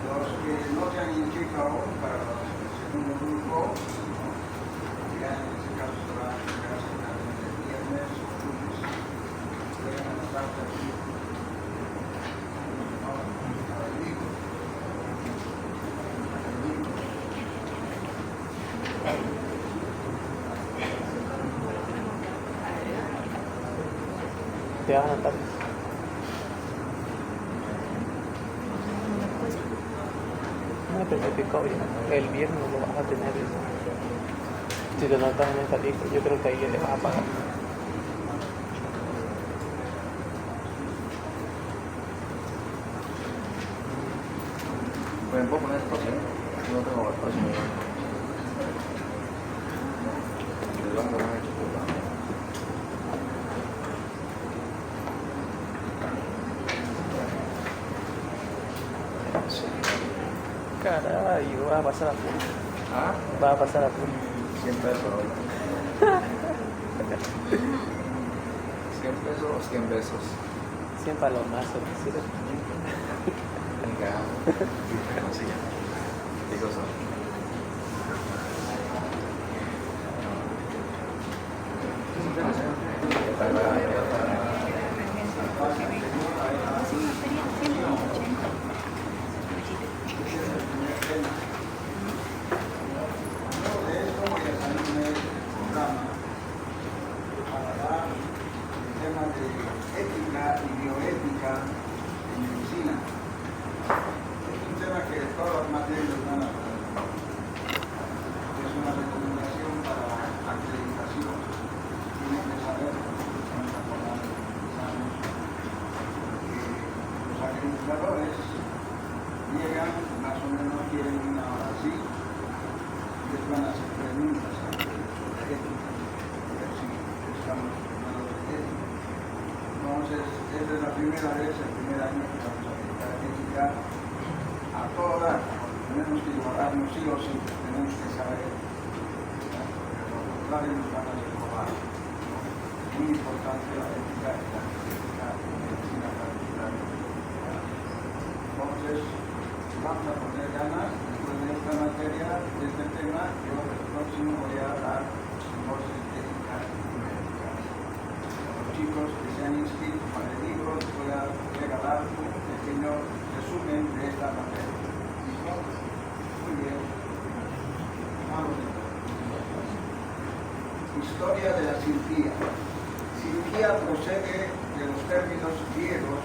Los que no se han inscrito aún para el segundo grupo, ya en ese caso se va a llegar seguramente el viernes o lunes. Pueden anotarse aquí. Te vas a anotar. No, pero que hoy, el viernes lo vas a tener. Si te notas en esa lista, yo creo que ahí le vas a pagar. Pueden poner espacio, no tengo espacio. El banco no ha hecho puta. Caray, vas a pasar a full. ¿Ah? Vas a pasar a full. 100 pesos. 100 pesos o 100 pesos. 100 palomazos. ¿Sí? Venga. ¿Cómo se llama? ¿Qué cosa? Llegan, más o menos quieren una hora así, les van a hacer preguntas a ética, a ver si estamos formados de ética. Entonces, esta es la primera vez, el primer año que vamos a aplicar ética a toda, tenemos que llevarnos sí o sí, tenemos que saber, porque lo contrario nos van a desprobar. Muy importante la ética y la medicina particular. Entonces, vamos a poner ganas después de esta materia, de este tema. Yo el próximo voy a dar voces éticas y médicas. A los chicos que se han inscrito para el libro les voy a regalar un pequeño resumen de esta materia. ¿Listo? Muy bien. Vamos. Historia de la cirugía. Cirugía procede de los términos griegos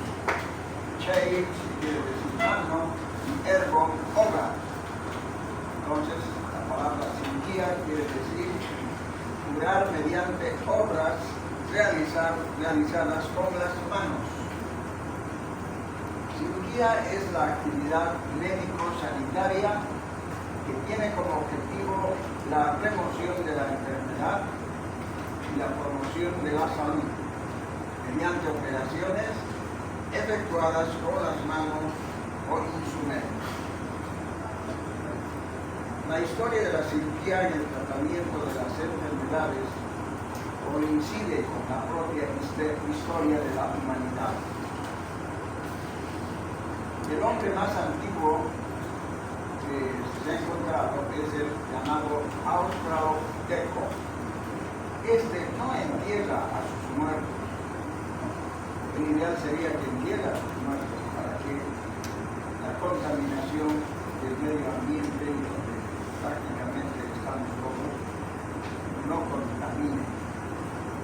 chei, que quiere decir mano, y ergon, obra. Entonces, la palabra cirugía quiere decir curar mediante obras realizadas con las manos. Cirugía es la actividad médico-sanitaria que tiene como objetivo la remoción de la enfermedad y la promoción de la salud mediante operaciones efectuadas con las manos o instrumentos. La historia de la cirugía y el tratamiento de las enfermedades coincide con la propia historia de la humanidad. El hombre más antiguo que se ha encontrado es el llamado Australopithecus. Este no entierra a sus muertos. El ideal sería que entierra a sus muertos para que la contaminación del medio ambiente y donde prácticamente estamos todos no contamine.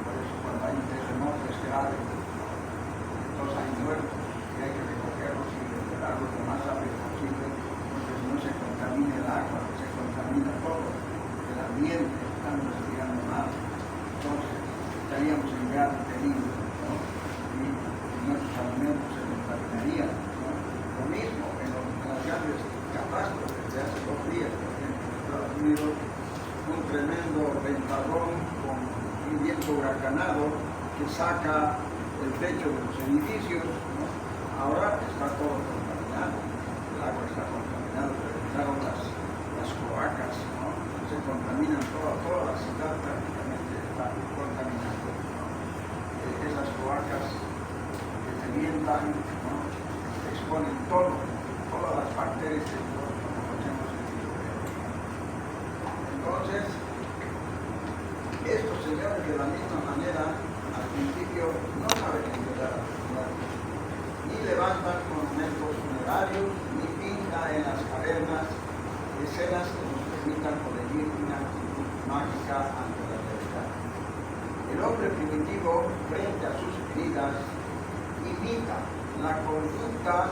Por eso cuando hay un terremoto es grave, entonces hay muertos y hay que recogerlos y enterrarlos lo más rápido posible, porque si no se contamina el agua, se contamina todo, el ambiente, estamos respirando mal, entonces estaríamos en gran peligro, ¿no? Y nuestros alimentos se contaminarían, ¿no? Lo mismo en las grandes catástrofes de hace 2 días, por ejemplo, en Estados Unidos, un tremendo ventadón con un viento huracanado que saca el techo de los edificios, ¿no? Ahora está todo contaminado, el agua está contaminada, reventaron las cloacas, ¿no? Se contaminan toda la ciudad prácticamente está contaminada, ¿no? Esas cloacas juntan, ¿no? Exponen todas las bacterias que nosotros conocemos en el microbioma. Entonces, estos señores de la misma manera, al principio no saben enterrar a sus muertos, ni levantan monumentos funerarios, ni pintan en las cavernas escenas que nos permitan corregir una actitud mágica ante la realidad. El hombre primitivo, frente a sus heridas, imita la conducta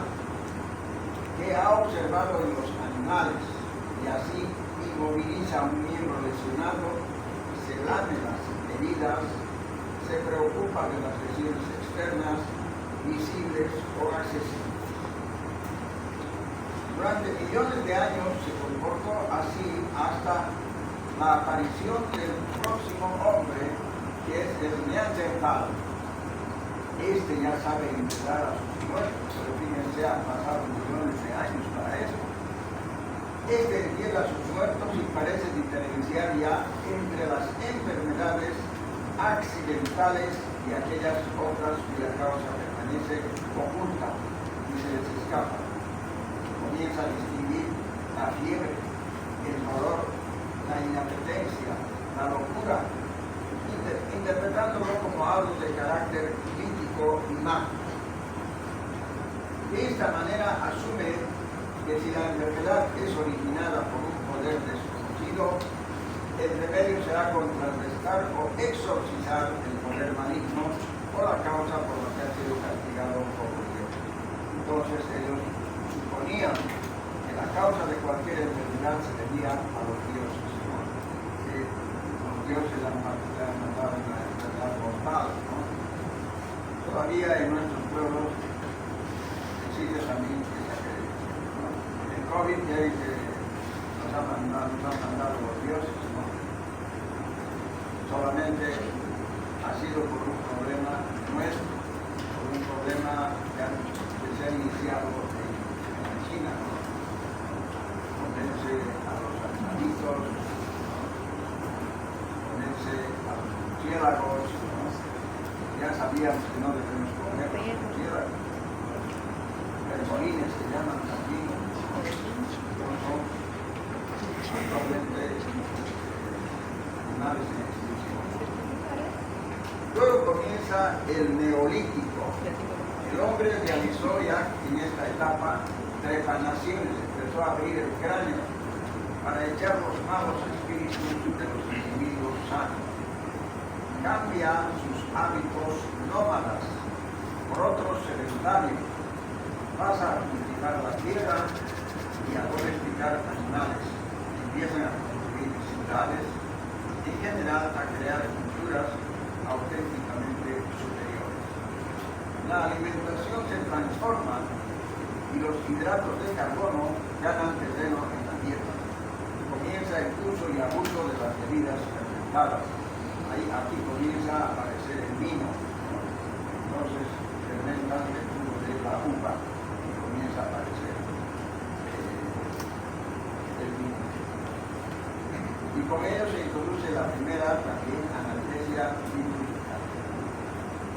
que ha observado en los animales y así inmoviliza a un miembro lesionado, se lame las heridas, se preocupa de las lesiones externas, visibles o accesibles. Durante millones de años se comportó así hasta la aparición del próximo hombre, que es el Neandertal. Este ya sabe enterrar a sus muertos, pero fíjense, han pasado millones de años para esto. Este entierra a sus muertos y parece diferenciar ya entre las enfermedades accidentales y aquellas otras cuya causa permanece oculta y se les escapa. Comienza a distinguir la fiebre, el dolor, la inapetencia, la locura, interpretándolo como algo de carácter crítico y mágico. De esta manera asume que si la enfermedad es originada por un poder desconocido, el remedio será contrarrestar o exorcizar el poder maligno o la causa por la que ha sido castigado por Dios. Entonces ellos suponían que la causa de cualquier enfermedad se debía a los dioses, ¿no? Que los dioses han mandado una enfermedad mortal, ¿no? Todavía en nuestros pueblos existe también esa creencia, ¿no? El COVID ya es que nos han mandado los dioses, ¿no? Solamente ha sido por un problema nuestro, por un problema que se ha iniciado en China, ¿no? Ponerse a los animalitos, ¿no? Ponerse a los murciélagos, ¿no? Ya sabíamos que no debemos comer los murciélagos. Pergolines se llaman también, ¿no? Son actualmente animales en extinción. Luego comienza el Neolítico. El hombre realizó ya en esta etapa trepanaciones, empezó a abrir el cráneo para echar los malos espíritus de los individuos sanos. Cambia sus hábitos nómadas por otros sedentarios, pasa a cultivar la tierra y a domesticar animales, empiezan a construir ciudades, en general a crear culturas auténticamente superiores. La alimentación se transforma y los hidratos de carbono ganan terreno en la tierra. Comienza el uso y abuso de las bebidas fermentadas. Aquí comienza a aparecer el vino, ¿no? Entonces fermentan el jugo de la uva y comienza a aparecer el vino. Y con ello se introduce la primera también analgesia quirúrgica.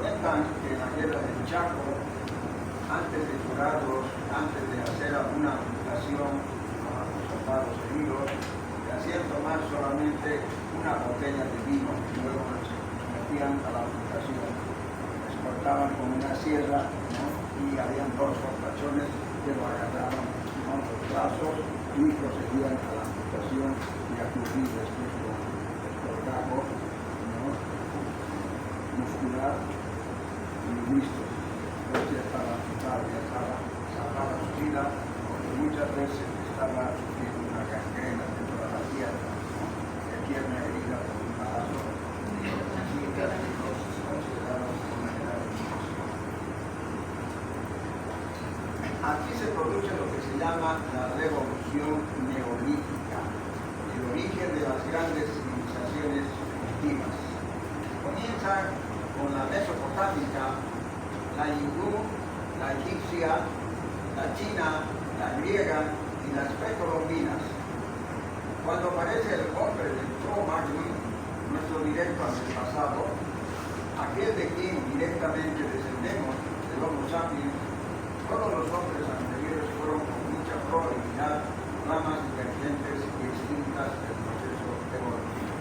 Cuentan que en la guerra del Chaco, antes de curarlos, antes de hacer alguna amputación a los soldados heridos, le hacían tomar solamente una botella de vino y luego se metían a la amputación. Les cortaban con una sierra, ¿no? Y habían dos fortachones que lo agarraban con los brazos y procedían a la amputación y a cubrir después con el colgajo, ¿no? Muscular y listo. Entonces ya estaba amputado, ya estaba salvada su vida, porque muchas veces estaba sufriendo una gangrena dentro de la pierna, ¿no? La pierna herida por un balazo, y los médicos consideraron una gran infección. Aquí se produce lo que se llama la revolución neolítica, el origen de las grandes civilizaciones primitivas. Comienza con la mesopotámica, la hindú, la egipcia, la china, la griega y las precolombinas. Cuando aparece el hombre del Cro-Magnon, nuestro directo antepasado, aquel de quien directamente descendemos, del Homo sapiens, todos los hombres anteriores fueron con mucha probabilidad ramas divergentes y distintas del proceso evolutivo.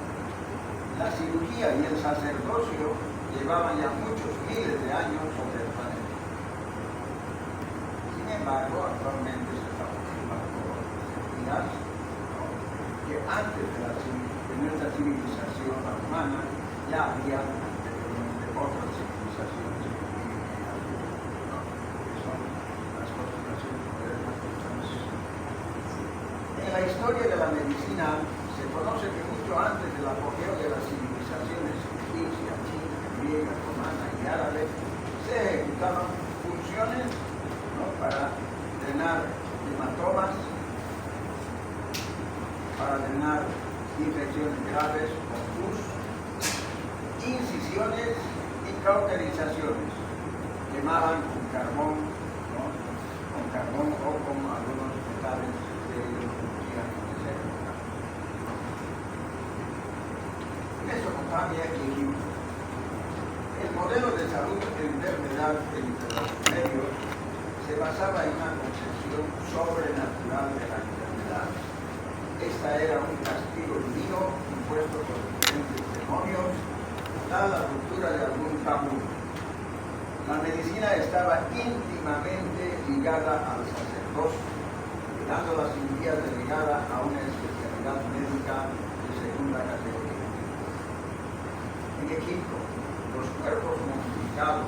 La cirugía y el sacerdocio llevaban ya muchos miles de años sobre el planeta. Sin embargo, actualmente se está confirmando días que antes de nuestra civilización humana ya había anteriormente otras civilizaciones que son las constelaciones modernas. En la historia de la medicina se conoce que mucho antes del apogeo de las civilizaciones egipcia, china, griega, romana y árabe se ejecutaban funciones, ¿no?, para drenar hematomas, para drenar infecciones graves con pus, incisiones y cauterizaciones. Quemaban con carbón, ¿no?, con carbón o con algunos metales que ellos producían en esa época. Mesopotamia y Egipto. El modelo de salud e enfermedad entre los medios se basaba en una concepción sobrenatural de la enfermedad. Esta era un castigo divino impuesto por diferentes demonios, dada la ruptura de algún tabú. La medicina estaba íntimamente ligada al sacerdocio, dando la cirugía delegada a una especialidad médica de segunda categoría. En Egipto, los cuerpos momificados,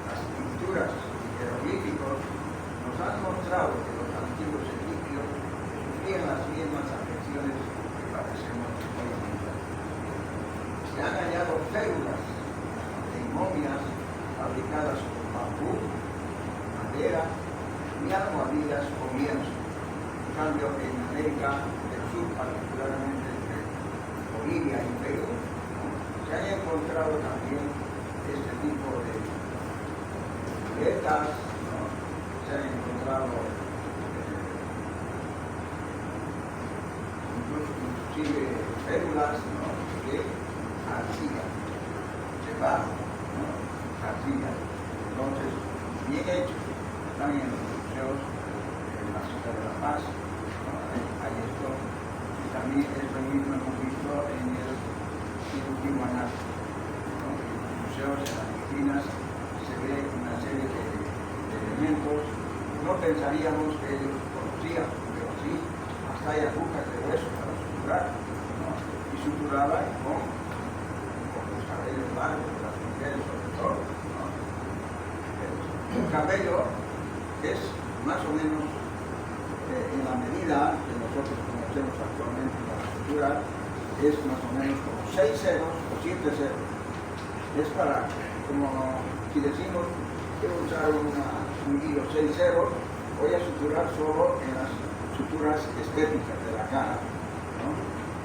las pinturas y jeroglíficos nos han mostrado que los antiguos egipcios sufrían las mismas afecciones que padecemos hoy en día. Se han hallado células de momias fabricadas con bambú, madera y almohadillas o lienzo. En cambio, en América del Sur, particularmente entre Bolivia y Perú, se han encontrado también este tipo de vetas, ¿no? Se han encontrado inclusive células, ¿no?, de arcilla, de barro, ¿no?, arcilla. Entonces, bien hechos, están en los museos en la ciudad de La Paz, ¿no? Hay esto, y también esto mismo hemos visto en el último año, ¿no? En los museos, en las vitrinas, se ve una serie de elementos. No pensaríamos que ellos conocían, pero sí, hasta hay agujas de hueso para suturar, ¿no? Y suturaban con los cabellos largos de las mujeres, sobre todo, ¿no? Un cabello es más o menos en la medida que nosotros conocemos actualmente la sutura, es más o menos como 6 ceros o 7 ceros. Es para, como si decimos, quiero usar un hilo 6 ceros, voy a suturar solo en las suturas estéticas de la cara, ¿no?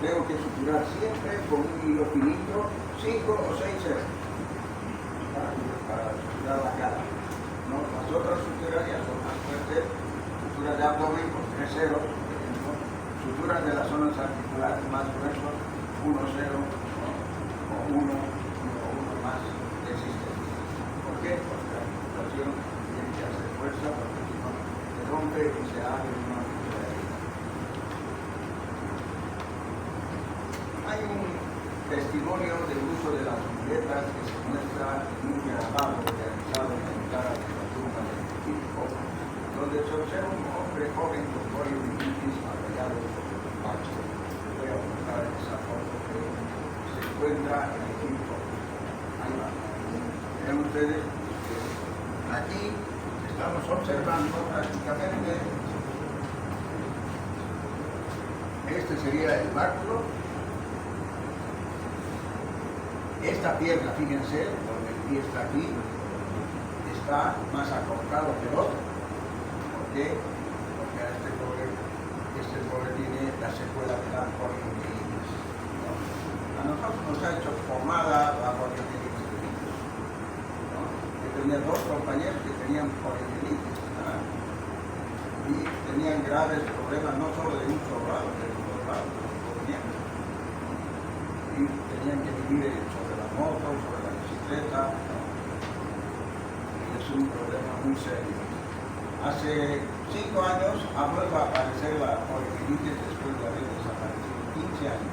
Tengo que suturar siempre con un hilo finito, 5 o 6 ceros, para suturar la cara, ¿no? Las otras suturas ya son más fuertes, suturas de abdomen con 3 ceros, por ejemplo, suturas de las zonas articulares más gruesos, 1 cero, ¿no?, o uno más resistente. ¿Por qué? Porque la articulación tiene que hacer fuerza, porque si no se rompe y se abre una herida. Hay un testimonio del uso de las muletas que se muestra en un grabado realizado en la entrada de la tumba del Egipto, donde se observa un hombre joven con poliomielitis apoyado sobre el pacho. Voy a mostrar esa foto que se encuentra en Egipto. Ahí va. Ven ustedes que aquí estamos observando prácticamente, este sería el báculo. Esta pierna, fíjense, donde el pie está aquí, está más acortado que el otro. ¿Por qué? Porque este pobre tiene la secuela de la poliomielitis, ¿no? A nosotros nos ha hecho pomada la poliomielitis, ¿no? Yo tenía 2 compañeros que tenían poliomielitis, ¿no? Y tenían graves problemas, no solo de un solo lado, de los 2 lados, y tenían que vivir sobre la moto, sobre la bicicleta, ¿no? Y les un problema muy serio. Hace 5 años ha vuelto a aparecer la originitis después de haber desaparecido 15 años.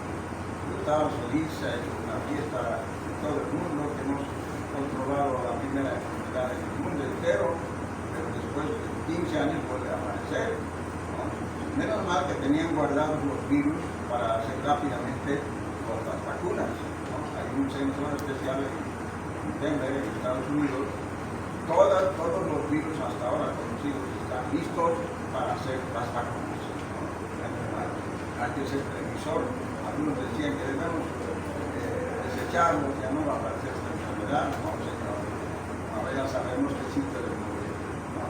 Yo estaba feliz, ha hecho una fiesta en todo el mundo, que hemos controlado la primera enfermedad en el mundo entero, pero después de 15 años vuelve a aparecer, ¿no? Menos mal que tenían guardados los virus para hacer rápidamente con las vacunas, ¿no? Hay un centro especial en Denver, en Estados Unidos. Todos los virus hasta ahora conocidos están listos para hacer las vacunas, ¿no? Hay que ser previsor. Algunos decían que debemos desecharlo, ya no va a aparecer esta enfermedad, no, señor. Ahora ya sabemos que existe el morir, ¿no?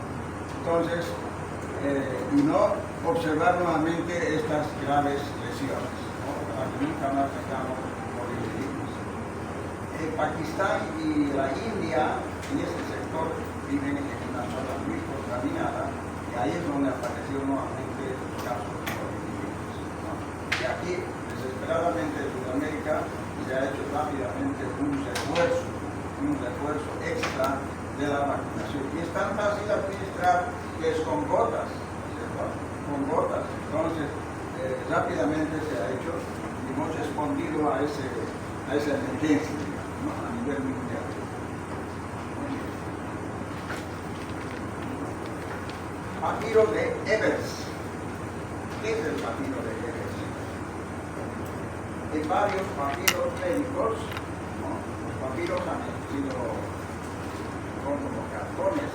Entonces, y no observar nuevamente estas graves lesiones, ¿no? Para que nunca más tengamos morir de virus. Pakistán y la India, en ese sector, viven en una zona muy contaminada, y ahí es donde apareció nuevamente los casos de coronavirus, ¿no? Y aquí, desesperadamente, en Sudamérica se ha hecho rápidamente un refuerzo extra de la vacunación. Y es tan fácil administrar que es con gotas, ¿cierto? Con gotas. Entonces, rápidamente se ha hecho y hemos respondido a esa emergencia, ¿no? A nivel mundial. Papiro de Ebers. ¿Qué es el papiro de Ebers? Hay varios papiros médicos, ¿no? Los papiros han sido como cartones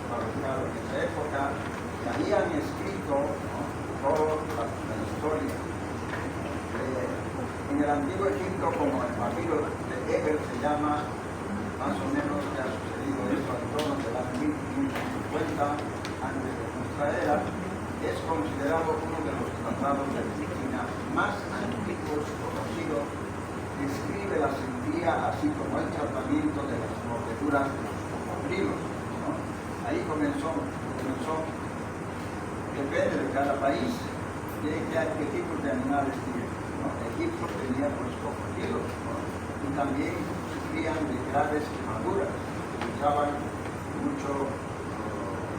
fabricados en esa época, y ahí han escrito, ¿no? Toda la historia. En el antiguo Egipto, como el papiro de Ebers se llama, más o menos que ha sucedido esto en torno del año 1550 antes de nuestra era, es considerado uno de los tratados de medicina más antiguos conocidos. Describe la cirugía así como el tratamiento de las mordeduras de los cocodrilos, ¿no? Ahí comenzó, depende de cada país, de qué tipos de animales tiene, ¿no? Egipto tenía pues cocodrilos, ¿no? Y también sufrían de graves quemaduras, usaban mucho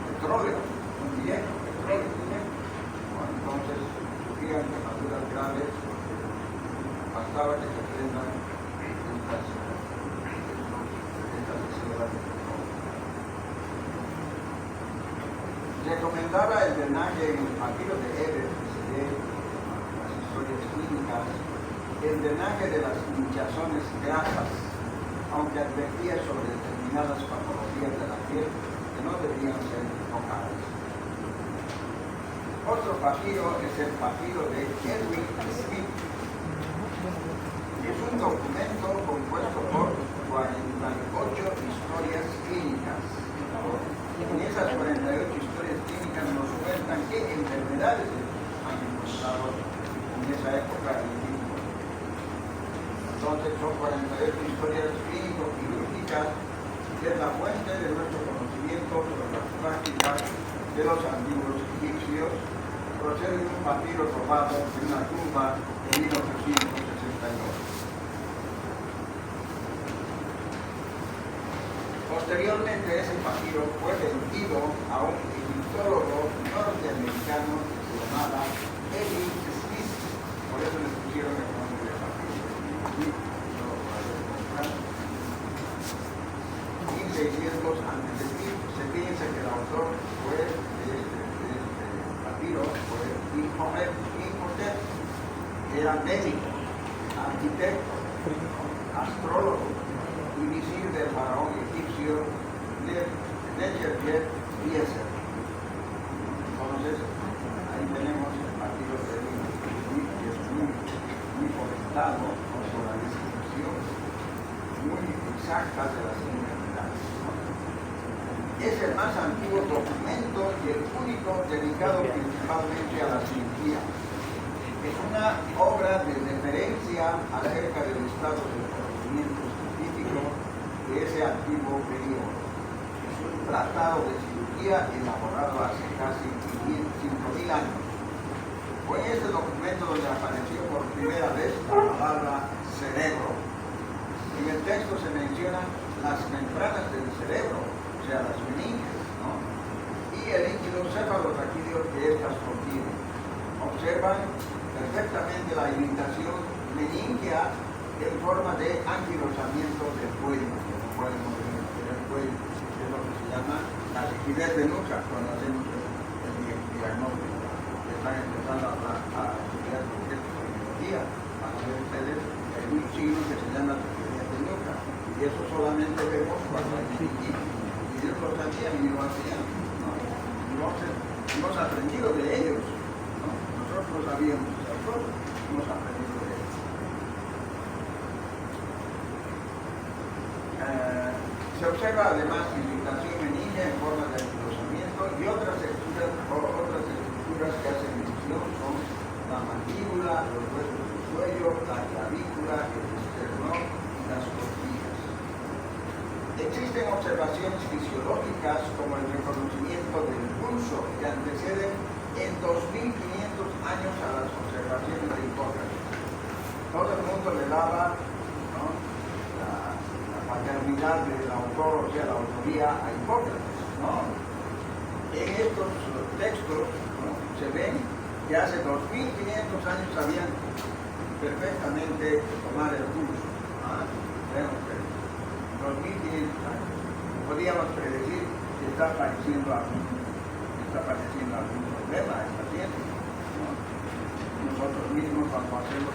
petróleo, petróleo. Bueno, entonces sufrían quemaduras graves porque bastaba que se prendan estas esferas de petróleo. Recomendaba el drenaje en el papiro de Ebers, que se ve en las historias clínicas, el drenaje de las hinchazones grasas, aunque advertía sobre determinadas patologías de la piel que no debían ser tocadas. Otro papiro es el papiro de Edwin Smith. Es un documento compuesto por 48 historias clínicas. En esas 48 historias clínicas nos cuentan qué enfermedades han encontrado en esa época en Egipto. Entonces son 48 historias clínico-quirúrgicas, que es la fuente de nuestro conocimiento sobre las prácticas de los antiguos egipcios. Procede de un papiro robado de una tumba en 1862. Posteriormente, ese papiro fue vendido a un egiptólogo norteamericano que se llamaba Edwin Smith, por eso le pusieron el nombre de papiro. 1600 a.C. Se piensa que el autor fue de este papiro, fue Imhotep, era médico, arquitecto, astrólogo y visir del faraón egipcio Nefertiti Yeser. Entonces, ahí tenemos el papiro de Smith, que es muy comentado por la descripción muy exacta de las enfermedades. Es el más antiguo documento y el único dedicado principalmente a la cirugía. Es una obra de referencia acerca del estado del conocimiento científico de ese antiguo periodo. Es un tratado de cirugía elaborado hace casi 5.000 años. Fue en ese documento donde apareció por primera vez la palabra cerebro. En el texto se mencionan las membranas del cerebro, o sea, las observan perfectamente la imitación meningia en forma de anquilosamiento del cuello, que no podemos ver el cuello, que es lo que se llama la rigidez de nuca cuando hacemos el diagnóstico. Están empezando a estudiar tecnología, van a ver ustedes que hay un signo que se llama rigidez de nuca, y eso solamente vemos cuando hay meningitis. Y ellos lo sabían y lo hacían, ¿no? Entonces, hemos aprendido de ellos, ¿no? Nosotros no sabíamos esas cosas, hemos aprendido de ellos. Se observa además irritación meningia en forma de anquilosamiento y otras estructuras que hacen mención son la mandíbula, los huesos del cuello, la clavícula, el esternón y las costillas. Existen observaciones fisiológicas como el reconocimiento del pulso que anteceden en 2500 años a las observaciones de Hipócrates. Todo el mundo le daba, ¿no?, la paternidad del autor, o sea, la autoría a Hipócrates, ¿no? En estos textos, ¿no?, se ven que hace 2500 años sabían perfectamente tomar el pulso. Vemos que 2500 años. Podíamos predecir que está padeciendo algún problema el paciente, ¿no? Nosotros mismos cuando hacemos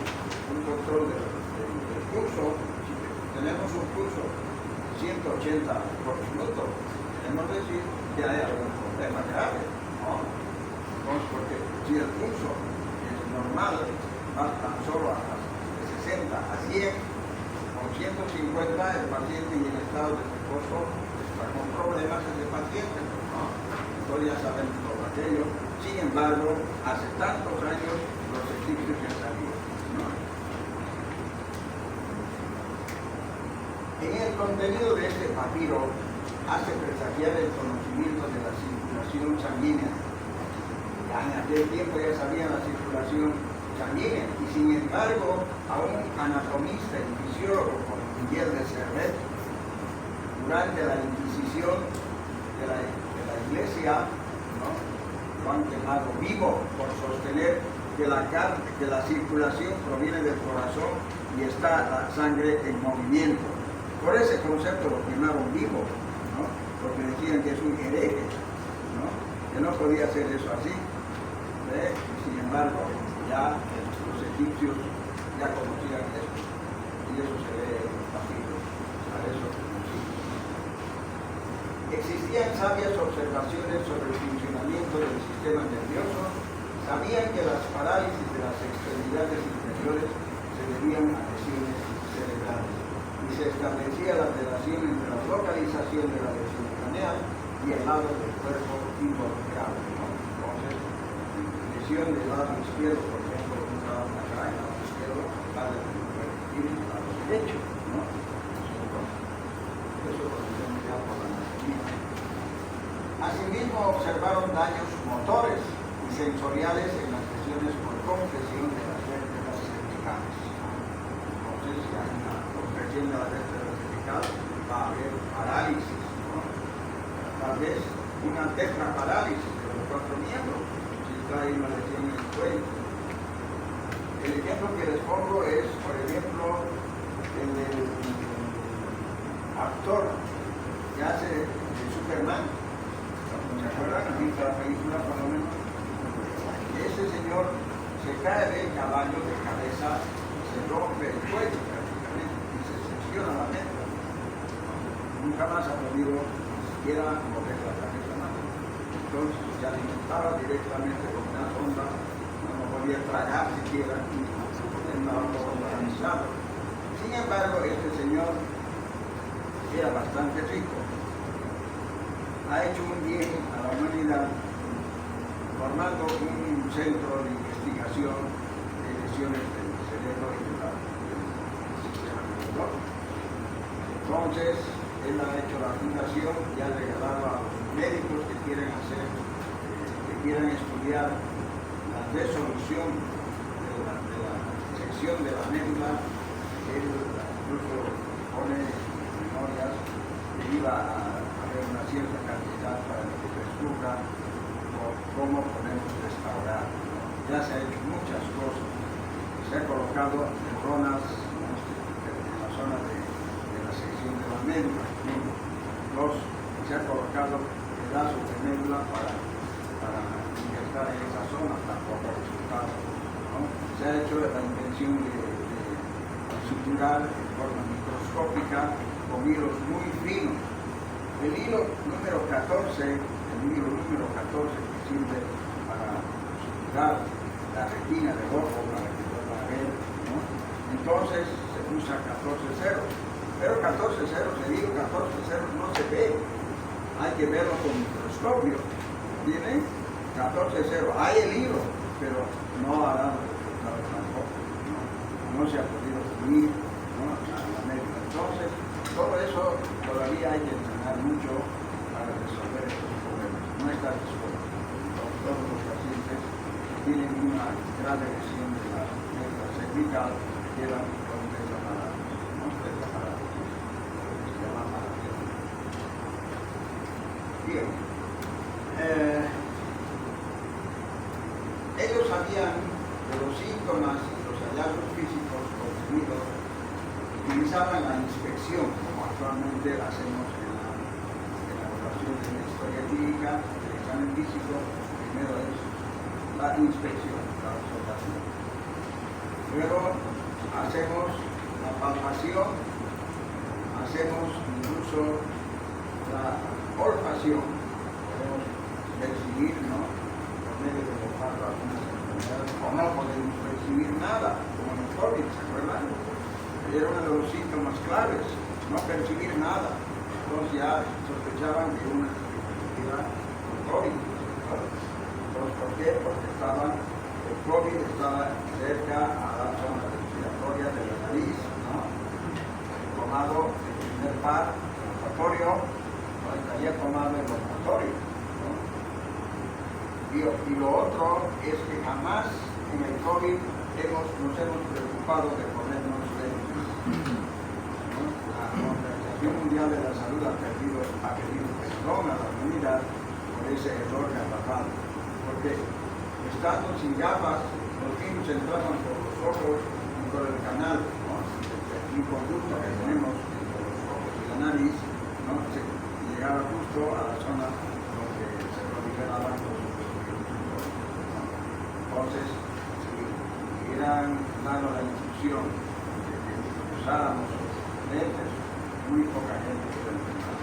un control del pulso, si tenemos un pulso 180 por minuto, queremos decir que hay algún problema grave, ¿no? Entonces, porque si el pulso es normal, va tan solo a 60 a 100, con 150 el paciente en estado de reposo está con problemas ese paciente, ¿no? Entonces ya sabemos todo aquello. Sin embargo, hace tantos años los egipcios ya sabían, ¿no? En el contenido de este papiro hace presagiar el conocimiento de la circulación sanguínea. Ya en aquel tiempo ya sabían la circulación sanguínea, y sin embargo, a un anatomista y fisiólogo como Miguel de Servet, durante la Inquisición de la Iglesia, ¿no?, lo han quemado vivo por sostener que la circulación proviene del corazón y está la sangre en movimiento. Por ese concepto lo quemaron vivo, ¿no?, porque decían que es un hereje, ¿no?, que no podía hacer eso así. Sin embargo, ya los egipcios ya conocían eso, y eso se ve en los papiros, a eso conocían. Existían sabias observaciones sobre el funcionamiento del sistema nervioso. Sabían que las parálisis de las extremidades inferiores se debían a lesiones cerebrales, y se establecía la relación entre la localización de la lesión craneal y el lado del cuerpo involucrado, ¿no? Entonces, lesión del lado izquierdo, por ejemplo, un lado acá, el lado izquierdo, va del cuerpo y el lado derecho, ¿no? Eso lo tenemos ya por la anatomía. Asimismo, observaron daños motores y sensoriales en las lesiones por compresión de las vértebras cervicales. Entonces, si hay una compresión de la vértebra cervical, va a haber parálisis, ¿no? Tal vez una tetraparálisis de los 4 miembros, si trae una lesión en el cuello. El ejemplo que les pongo es, por ejemplo, el del actor que hace de Superman. ¿Se acuerdan? ¿Han visto la película por lo menos? Ese señor se cae del caballo de cabeza, se rompe el cuello prácticamente y se secciona la médula. Nunca más ha podido ni siquiera mover la cabeza más. Entonces se alimentaba directamente con una sonda, no podía tragar siquiera, y estaba un poco paralizado. Sin embargo, este señor era bastante rico. Ha hecho un bien a la humanidad formando un centro de investigación de lesiones del cerebro y del sistema nervioso. Entonces, él ha hecho la fundación y ha regalado a los médicos que quieren estudiar la resolución de la sección de la médula. Él incluso pone memorias que iba a haber una cierta cantidad para que se descubra cómo podemos restaurar, ¿no?, ya se ha hecho muchas cosas. Se ha colocado neuronas en la zona de la sección de la médula. Se ha colocado pedazos de médula para inyectar en esa zona, tampoco resultados, ¿no? Se ha hecho la intención de suturar en forma microscópica con hilos muy finos. El hilo número 14, que sirve para suturar la retina del ojo para que pueda ver, ¿no? Entonces se usa 14-0, pero 14-0, el hilo 14-0 no se ve, hay que verlo con microscopio. ¿Tiene? 14-0, hay el hilo, pero no ha dado resultados tampoco, no se ha podido unir, ¿no?, a la médula. Entonces, todo eso todavía hay que entrenar mucho para resolver estos problemas. No está resuelto. Todos los pacientes tienen una grave lesión de la médula cervical que quedan con tetraparados, ¿no? Tetraparados, se llama parapiedra. Bien. Ellos sabían de los síntomas y los hallazgos físicos obtenidos, utilizaban la inspección, como actualmente hacemos en la evaluación de la historia clínica, el examen físico. Primero es la inspección, la observación. Luego hacemos la palpación, hacemos incluso la olfacción, podemos percibir, ¿no?, por medio de olfato algunas enfermedades, o no podemos percibir nada, como en el COVID, ¿se acuerdan? Era uno de los síntomas claves, no percibir nada. Entonces ya sospechaban de una infectividad con COVID. Entonces, ¿por qué? Porque el COVID estaba cerca a la zona respiratoria de la nariz, ¿no? Tomado el primer par, el olfatorio, no estaría tomado el olfatorio, ¿no? Y lo otro es que jamás en el COVID nos hemos preocupado de ponernos lentes, ¿no? La Organización Mundial de la Salud ha pedido perdón a la humanidad por ese error garrafal, porque estando sin gafas, los virus entraban por los ojos y por el canal, ¿no?, un conducto que tenemos entre los ojos y la nariz, ¿no?, se llegaba justo a la zona donde se proliferaban los virus, ¿no? Entonces, si hubieran dado la instrucción de que usáramos lentes, muy poca gente se enfermaba.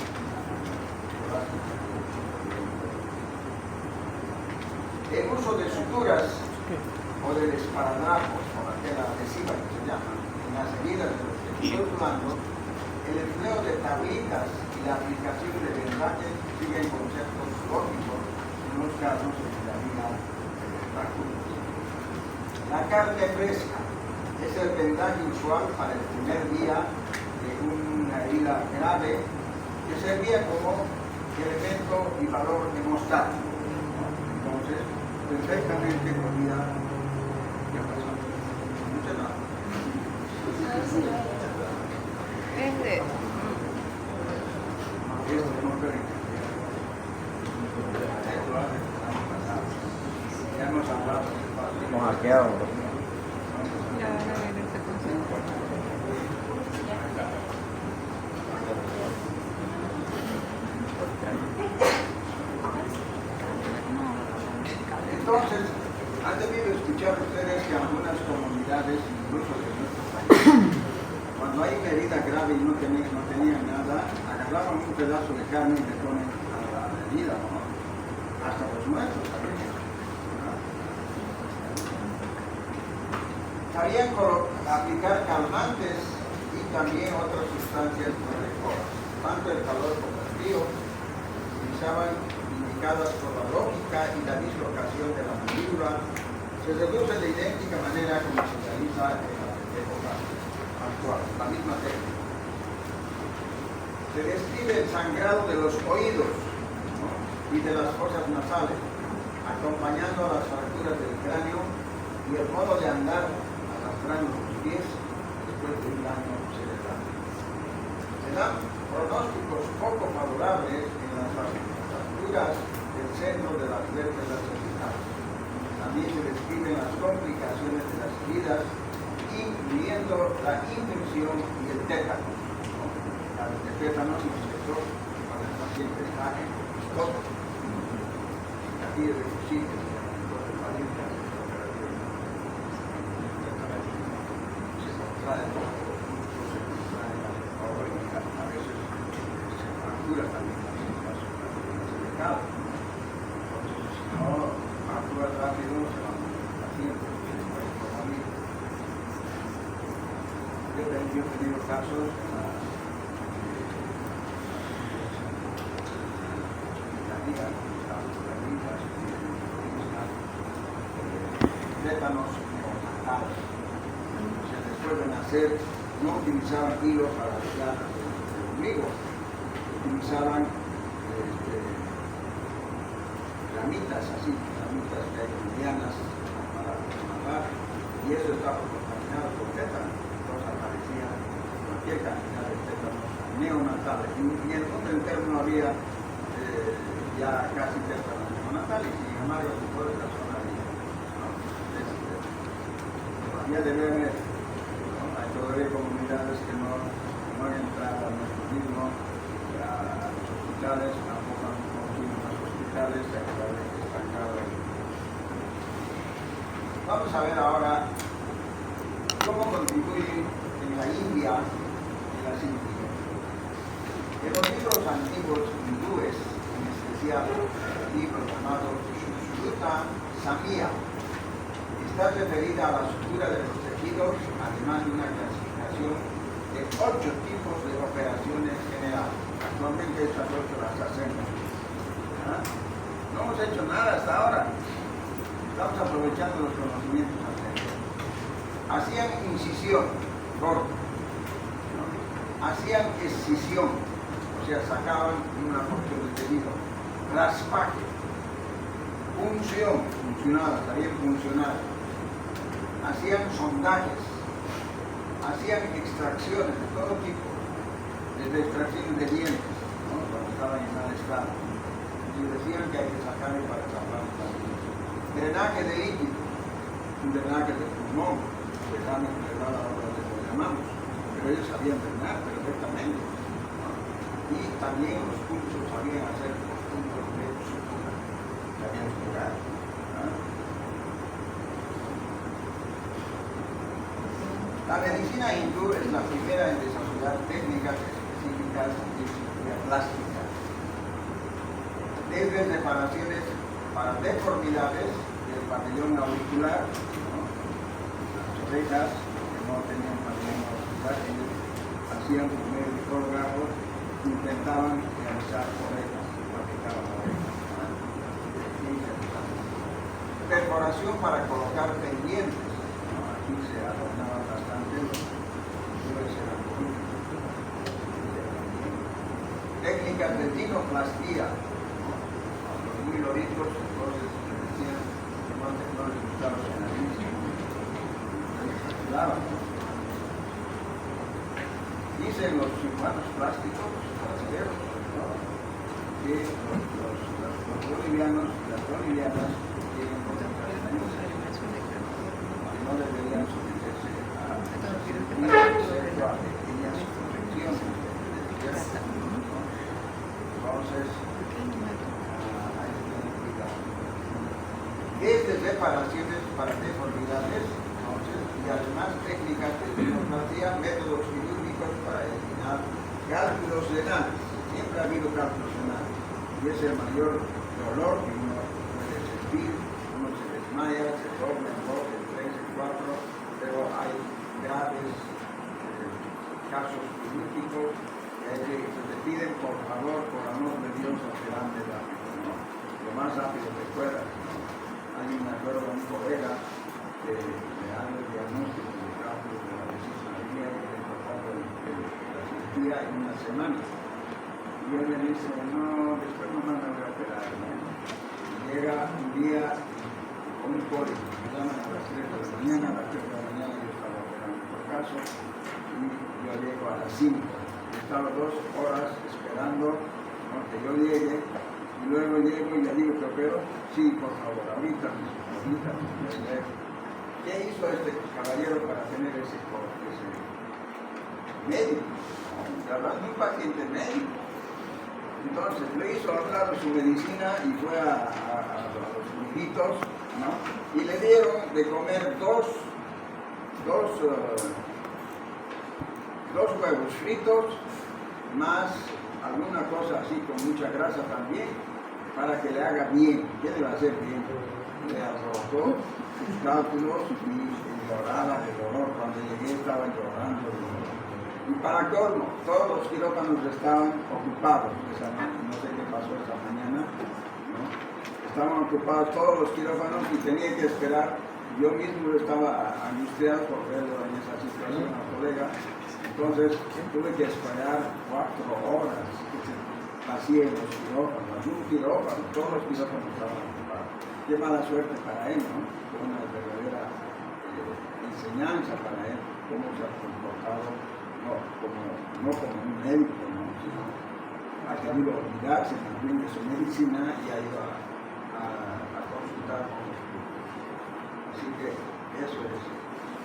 El uso de suturas o de esparadrapos, o la tela adhesiva que se llama, en las heridas de los que estoy hablando, el empleo de tablitas y la aplicación de vendajes siguen conceptos lógicos en los casos de la vida de obstáculos. La carne fresca es el vendaje usual para el primer día de una herida grave que servía como elemento y valor hemostático. Entonces, perfectamente podía... ¿Qué pasó? No sé nada. Esto no permite. Ya hemos hablado de eso. Hemos hackeado. Entonces, han debido escuchar ustedes que algunas comunidades, incluso de nuestro país, cuando hay una herida grave y no tenían nada, agarraban un pedazo de carne y le ponen a la herida, ¿no? Hasta los nuestros también. Sabían aplicar calmantes y también otras sustancias protectoras. Tanto el calor como el frío utilizaban, indicadas por la lógica y la dislocación de la mandíbula, se reduce de idéntica manera como se realiza en la época actual, la misma técnica. Se describe el sangrado de los oídos, ¿no?, y de las fosas nasales, acompañando a las fracturas del cráneo y el modo de andar arrastrando los pies después de un daño cerebral. Se dan pronósticos poco favorables en las fracturas del centro de las vértebras cervicales. La También se describen las complicaciones de las heridas, incluyendo la infección y el tétano. ¿No? El tétano significó cuando el paciente está en todo. Aquí es de fusiles, entonces parientes, se contrae todo, se contrae todo y a veces se fractura también en caso de delicado. Entonces, si no fractura rápido, se va a morir el paciente, se puede morir. Yo he tenido casos en la tétanos neonatales. Después de nacer, no utilizaban hilos para aislar el ombligo, utilizaban ramitas así, ramitas que hay lianas para amarrar, y eso estaba contaminado por tétano. Entonces aparecía cualquier cantidad de tétanos neonatales. Y en el mundo entero no había ya casi tétanos neonatales, y sin embargo, en todas las zonas todavía debe haber, ¿no? Hay todavía comunidades que no han entrado al mecanismo, a los hospitales, tampoco han conocido los hospitales, se han estancado. Vamos a ver ahora cómo contribuye en la India y la India. En los libros antiguos hindúes, en especial el libro llamado Sushruta Samhita, está referida a la sutura de los tejidos, además de una clasificación de 8 tipos de operaciones generales. Actualmente estas 8 las hacemos. ¿Ah? No hemos hecho nada hasta ahora. Estamos aprovechando los conocimientos anteriores. Hacían incisión, corte. ¿No? Hacían escisión, o sea, sacaban una porción de tejido. Raspaje. Punción, funcionada, sabían funcionar. Hacían sondajes, hacían extracciones de todo tipo, desde extracciones de dientes, ¿no? Cuando estaban en mal estado, y decían que hay que sacarlo para salvar la vida. Drenaje de líquido, un drenaje de pulmón, drenaje que le da la hora de lo llamamos, pero ellos sabían drenar perfectamente, ¿no? Y también los pulsos sabían hacer los puntos de sutura, sabían suturar, ¿no? La medicina hindú es la primera en desarrollar técnicas específicas de cirugía plástica. Desde reparaciones para deformidades del pabellón auricular, ¿no? Las orejas que no tenían pabellón auricular, ellos hacían por medio de coreógrafos, intentaban realizar orejas, fabricaban orejas. Perforación para colocar pendientes. Aquí se adornaban bastante los técnicas de dinoplastía, ¿no? Los muy loritos, entonces me decían que no les gustaba su nariz, les ayudaban. Dicen los cirujanos plásticos, brasileños, ¿no? Que los bolivianos y las bolivianas tienen potencial de nariz. No deberían someterse a pequeñas correcciones. Entonces, hay que tener cuidado. Desde reparaciones para deformidades, entonces, y además técnicas de dinoplastía, métodos quirúrgicos para eliminar cálculos renales. Siempre ha habido cálculos renales. Y es el mayor dolor que uno puede sentir. Uno se desmaya, se dobla en 2, en 3, en 4, pero hay graves casos quirúrgicos que se te piden, por favor, por amor de Dios, adelante rápido, ¿no? Lo más rápido que puedas, ¿no? Hay me acuerdo de un colega que le hago el diagnóstico de cálculos de la vesícula que le tratado la cirugía en una semana. Y él me dice, no, después nomás me voy a operar, ¿no? Y llega un día con un cólico, me llaman a las 3 de la mañana, a las 3 de la mañana yo estaba operando por caso, y yo llego a las 5. He estado 2 horas esperando, ¿no?, que yo llegue, y Y luego llego y le digo, pero sí, por favor, ahorita, ¿qué hizo este caballero para tener ese médico? Hablando de un paciente médico. Entonces le hizo hablar de su medicina y fue a los hijitos, ¿no? Y le dieron de comer dos huevos fritos, más alguna cosa así con mucha grasa también, para que le haga bien. ¿Qué le va a hacer bien? Le arrojó sus cálculos y lloraba de dolor. Cuando llegué estaba llorando de dolor. Y para colmo, todos los quirófanos estaban ocupados. No sé qué pasó esta mañana, ¿no? Estaban ocupados todos los quirófanos y tenía que esperar. Yo mismo estaba angustiado por verlo en esa situación, al colega. Entonces tuve que esperar 4 horas que se vacíen los quirófanos, un quirófano, todos los quirófanos estaban ocupados. Qué mala suerte para él, ¿no? Fue una verdadera enseñanza para él, cómo se ha comportado. No como un médico, ¿no? Sino ha querido olvidarse también de su medicina y ha ido a consultar con los médicos. Así que eso es.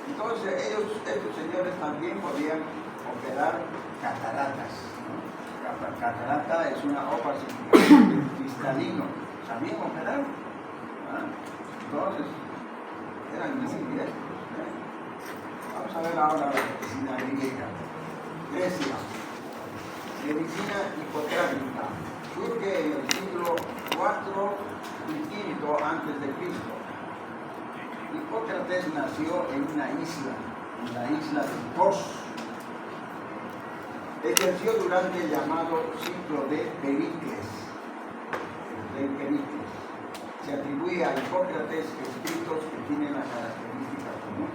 Entonces estos señores también podían operar cataratas, ¿no? Catarata es una OPA cristalino. ¿Sabían operar? ¿Ah? Entonces eran muy diestros, ¿eh? Vamos a ver ahora la medicina griega. Grecia, medicina hipocrática, surge en el siglo IV y V antes de Cristo. Hipócrates nació en una isla, en la isla de Kos. Ejerció durante el llamado ciclo de Pericles. Se atribuye a Hipócrates escritos que tienen la característica común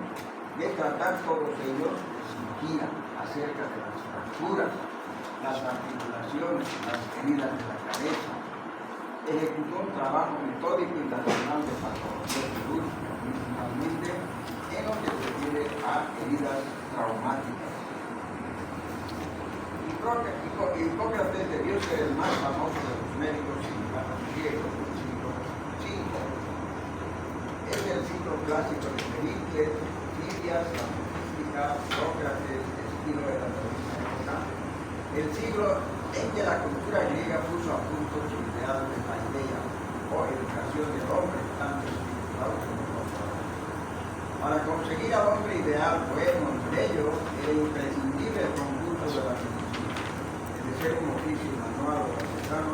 de tratar todos ellos de cirugía acerca de las fracturas, las articulaciones, las heridas de la cabeza. Ejecutó un trabajo metódico y racional de patología quirúrgica, principalmente en lo que se refiere a heridas traumáticas. Hipócrates debió ser el más famoso de los médicos cirujanos griegos del siglo V. Es el ciclo clásico de Pericles, Fidias, la Metafísica, Sócrates, Estilo de la misma época. El siglo en que la cultura griega puso a punto su ideal de paideia, o educación del hombre, tanto espiritual como corporal. Para conseguir al hombre ideal, bueno y bello, era imprescindible el concurso de la medicina, es de ser un oficio manual o artesano,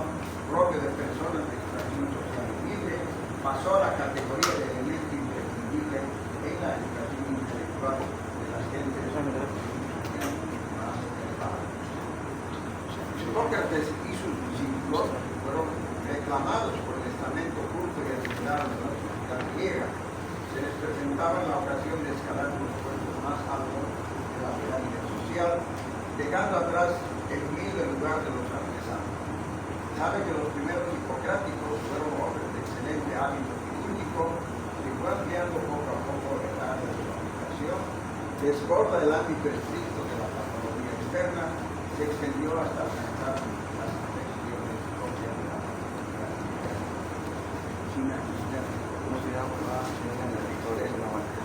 propio de personas de extracción social y libre, pasó a la categoría de elemento imprescindible en la educación intelectual de las gentes más elevadas. Hipócrates y sus discípulos fueron reclamados por el estamento culto y asimilado de la sociedad griega. Se les presentaba en la ocasión de escalar los puestos más altos de la pirámide social, dejando atrás el humilde lugar de los artesanos. Sabe que los primeros hipocráticos fueron hombres de excelente hábito quirúrgico, que fue ampliando poco a poco el área de su aplicación, desborda el ámbito estricto de la patología externa, se extendió hasta alcanzar las infecciones propias de la patología china externa. ¿Cómo se llama la victoria de la muerte?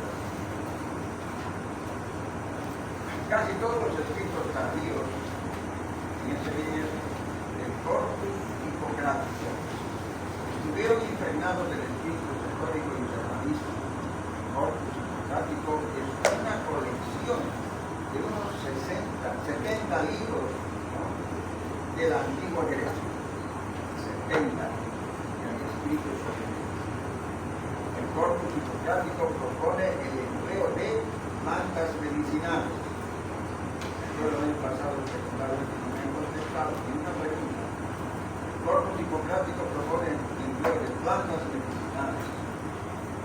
Casi todos los escritos tardíos en ese libro del corpus hipocrático estuvieron impregnados del espíritu retórico y germanístico. El corpus hipocrático es una colección de unos 70 libros, ¿no?, de la antigua Grecia. 70 que han escrito sobre él. El corpus hipocrático propone el empleo de plantas medicinales. Yo el año pasado particularmente no me he contestado ni una pregunta. El corpus hipocrático propone el empleo de plantas medicinales.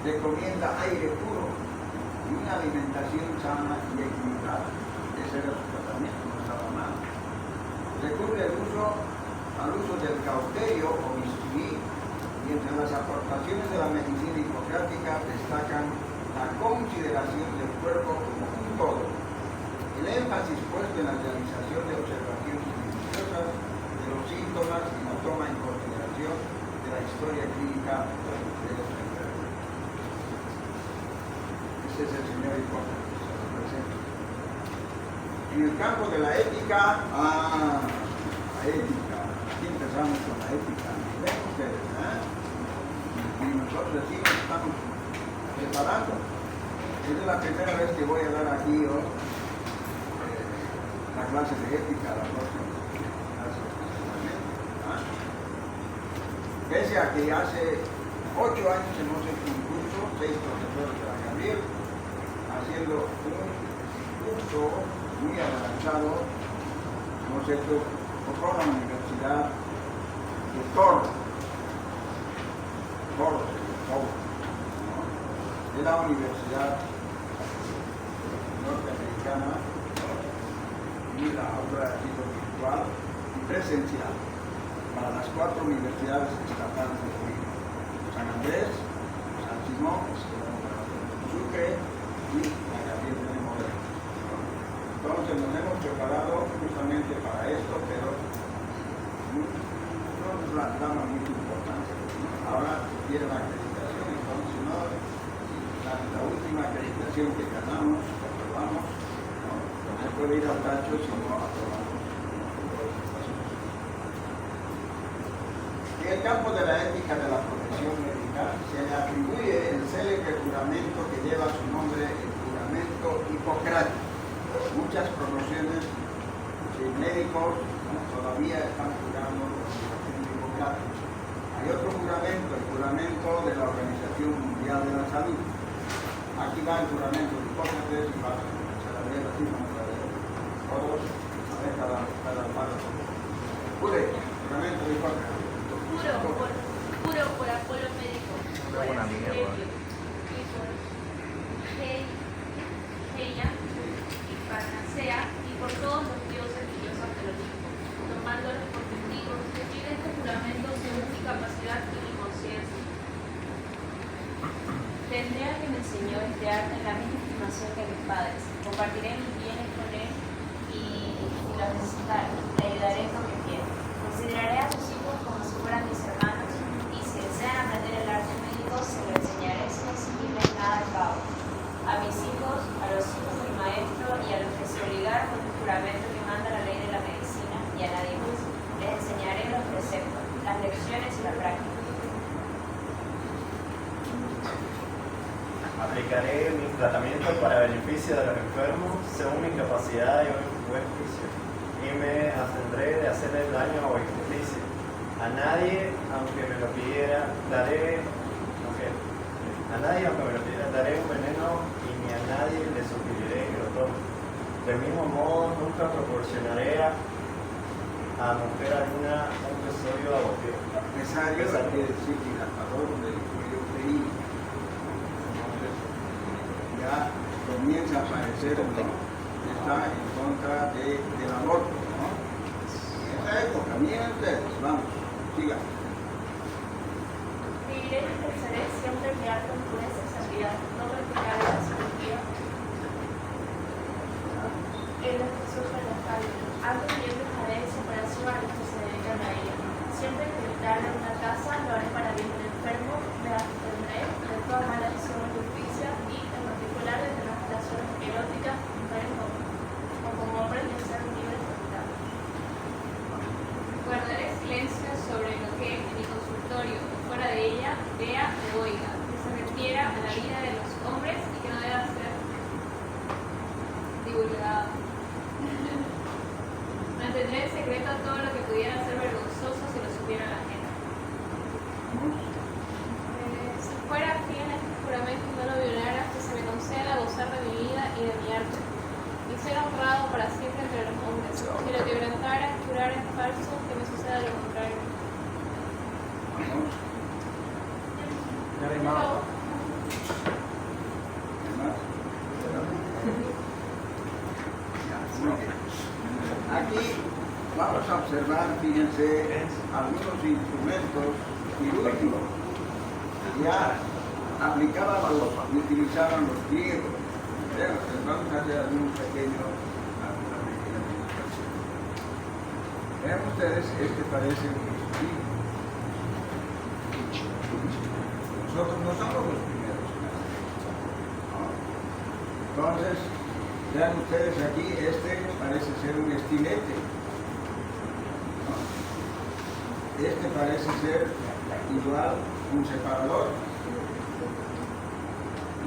Recomienda aire puro y una alimentación sana y equilibrada. Ese era su tratamiento, no estaba mal. Recurre al uso del cauterio o bisturí, y entre las aportaciones de la medicina hipocrática destacan la consideración del cuerpo como un todo, el énfasis puesto en la realización de observaciones minuciosas de los síntomas y la toma en consideración historia clínica de esta enfermedad. Ese es el señor Hipócrates, se lo presento. En el campo de la ética, la ética, aquí empezamos con la ética. ¿Ven ustedes? Y nosotros aquí nos estamos preparando. Esta es la primera vez que voy a dar aquí yo la clase de ética, la próxima clase precisamente. Pese a que hace 8 años hemos hecho un curso, 6 profesores de la Gabriel, haciendo un curso muy avanzado, hemos hecho por la Universidad de Toro, de la Universidad Norteamericana, y la otra ha sido virtual y presencial para las 4 universidades estatales de Bolivia: San Andrés, San Simón, Sucre y la Gabriel de Moreno. Entonces nos hemos preparado justamente para esto, pero no nos la damos mucha importancia. Ahora quiere la acreditación, entonces no, la última acreditación que ganamos, aprobamos, no se puede ir al tacho si no aprobamos. En el campo de la ética de la profesión médica se le atribuye el célebre juramento que lleva su nombre, el juramento hipocrático. Muchas profesiones médicos todavía están jurando el juramento hipocrático. Hay otro juramento, el juramento de la Organización Mundial de la Salud. Aquí va el juramento de Hipócrates y va a la leer así, vamos a leer todos, a ver cada paso. Jure, juramento de Hipócrates. Juro por Apolo médico, por Buena mierda. y por Heia y Panacea y por todos los dioses y diosas del Olimpo, tomándolos por testigos, que pide este juramento según mi capacidad y mi conciencia. Tendré a que mi Señor y arte en la misma estimación que mis padres. Compartiré mis bienes con él y si los necesitare, le ayudaré en lo que quiera. Consideraré a sus hijos como si fueran mis hermanos, y si desean aprender el arte médico, se lo enseñaré sin exigirles nada de pago. A mis hijos, a los hijos del maestro y a los que se obligaron con el juramento que manda la ley de la medicina, y a nadie más, les enseñaré los preceptos, las lecciones y la práctica. Aplicaré mis tratamientos para beneficio de los enfermos según mi capacidad y buen juicio, y me abstendré de hacerles daño o injusticia. A nadie, aunque me lo pidiera, daré un veneno, y ni a nadie le sugeriré que lo tome. Del mismo modo, nunca proporcionaré a mujer alguna un episodio abortivo. Necesario quiere decir dilatador del cuello uterino. Entonces, ya comienza a aparecer, ¿no? Está en contra del aborto, ¿no? En esa época, miren ustedes, vamos, sigan. Viviré y pensaré siempre mirar con pureza y santidad, no practicar la cirugía en los que sufren la espalda. Antes bien dejaré separación a los que se dedican a ella. Siempre que entrarle en una casa, lo haré para bien del enfermo, me abstendré de toda mala acción o injusticia y, en particular, de tener relaciones eróticas con mujeres o con hombres de ser libres de pecado. Guardaré silencio sobre lo que en mi consultorio, fuera de ella, vea o oiga, que se refiera a la vida de los hombres y que no deba ser divulgado. Mantendré en secreto todo lo que pudiera ser vergonzoso si lo supiera la gente. Si fuera fiel a este juramento y no lo violara, que se me conceda gozar de mi vida y de mi arte, y ser honrado para siempre entre los hombres. Que lo quebrantara, jurar en falso, que me suceda lo contrario. Aquí vamos a observar, fíjense, algunos instrumentos quirúrgicos que ya aplicaban y utilizaban los griegos. Vamos a hacer algunos pequeños. Vean ustedes, este parece un bisturí. Entonces, vean ustedes aquí, este parece ser un estilete. ¿No? Este parece ser igual un separador.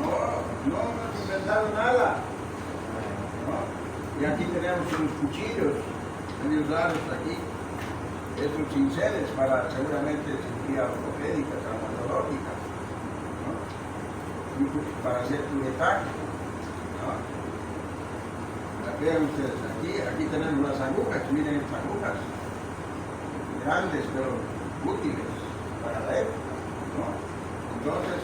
No hemos inventado nada. ¿No? Y aquí tenemos unos cuchillos muy usados aquí. Estos cinceles para seguramente cirugía ortopédica, traumatológica, ¿no? Y para hacer curetaje, ¿no? Vean ustedes aquí tenemos las agujas, miren estas agujas, grandes pero útiles para la época, ¿no? Entonces,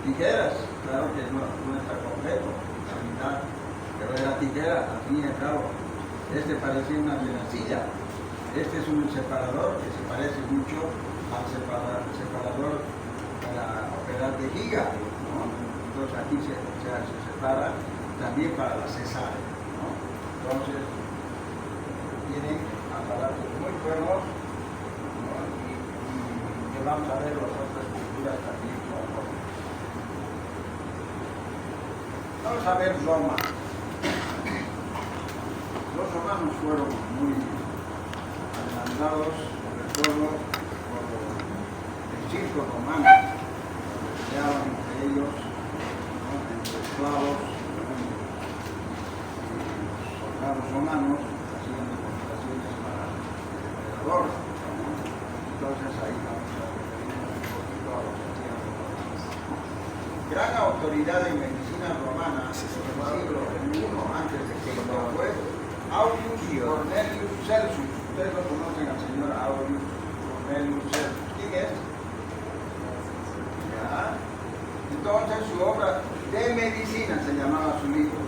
tijeras, claro que no está completo, la mitad, pero era tijera, al fin y al cabo. Este parecía una tenacilla. Este es un separador que se parece mucho al separador para operar de giga, ¿no? Entonces aquí se separa también para la cesárea, ¿no? Entonces tienen aparatos muy buenos, ¿no? Y vamos a ver las otras culturas también. Vamos a ver Roma. Los romanos fueron muy adelantados, sobre todo por el circo romano, peleaban entre ellos, ¿no? Entre esclavos y soldados romanos, hacían demostraciones para el emperador, ¿no? Entonces ahí vamos a referirnos un poquito a lo que hacían los romanos. Gran autoridad en medicina romana del siglo I antes de Cristo fue Aulus Cornelius Celsus. Ustedes lo conocen al señor Aulus Cornelius Celsus. ¿Quién es? ¿Ya? Entonces su obra de medicina se llamaba su libro.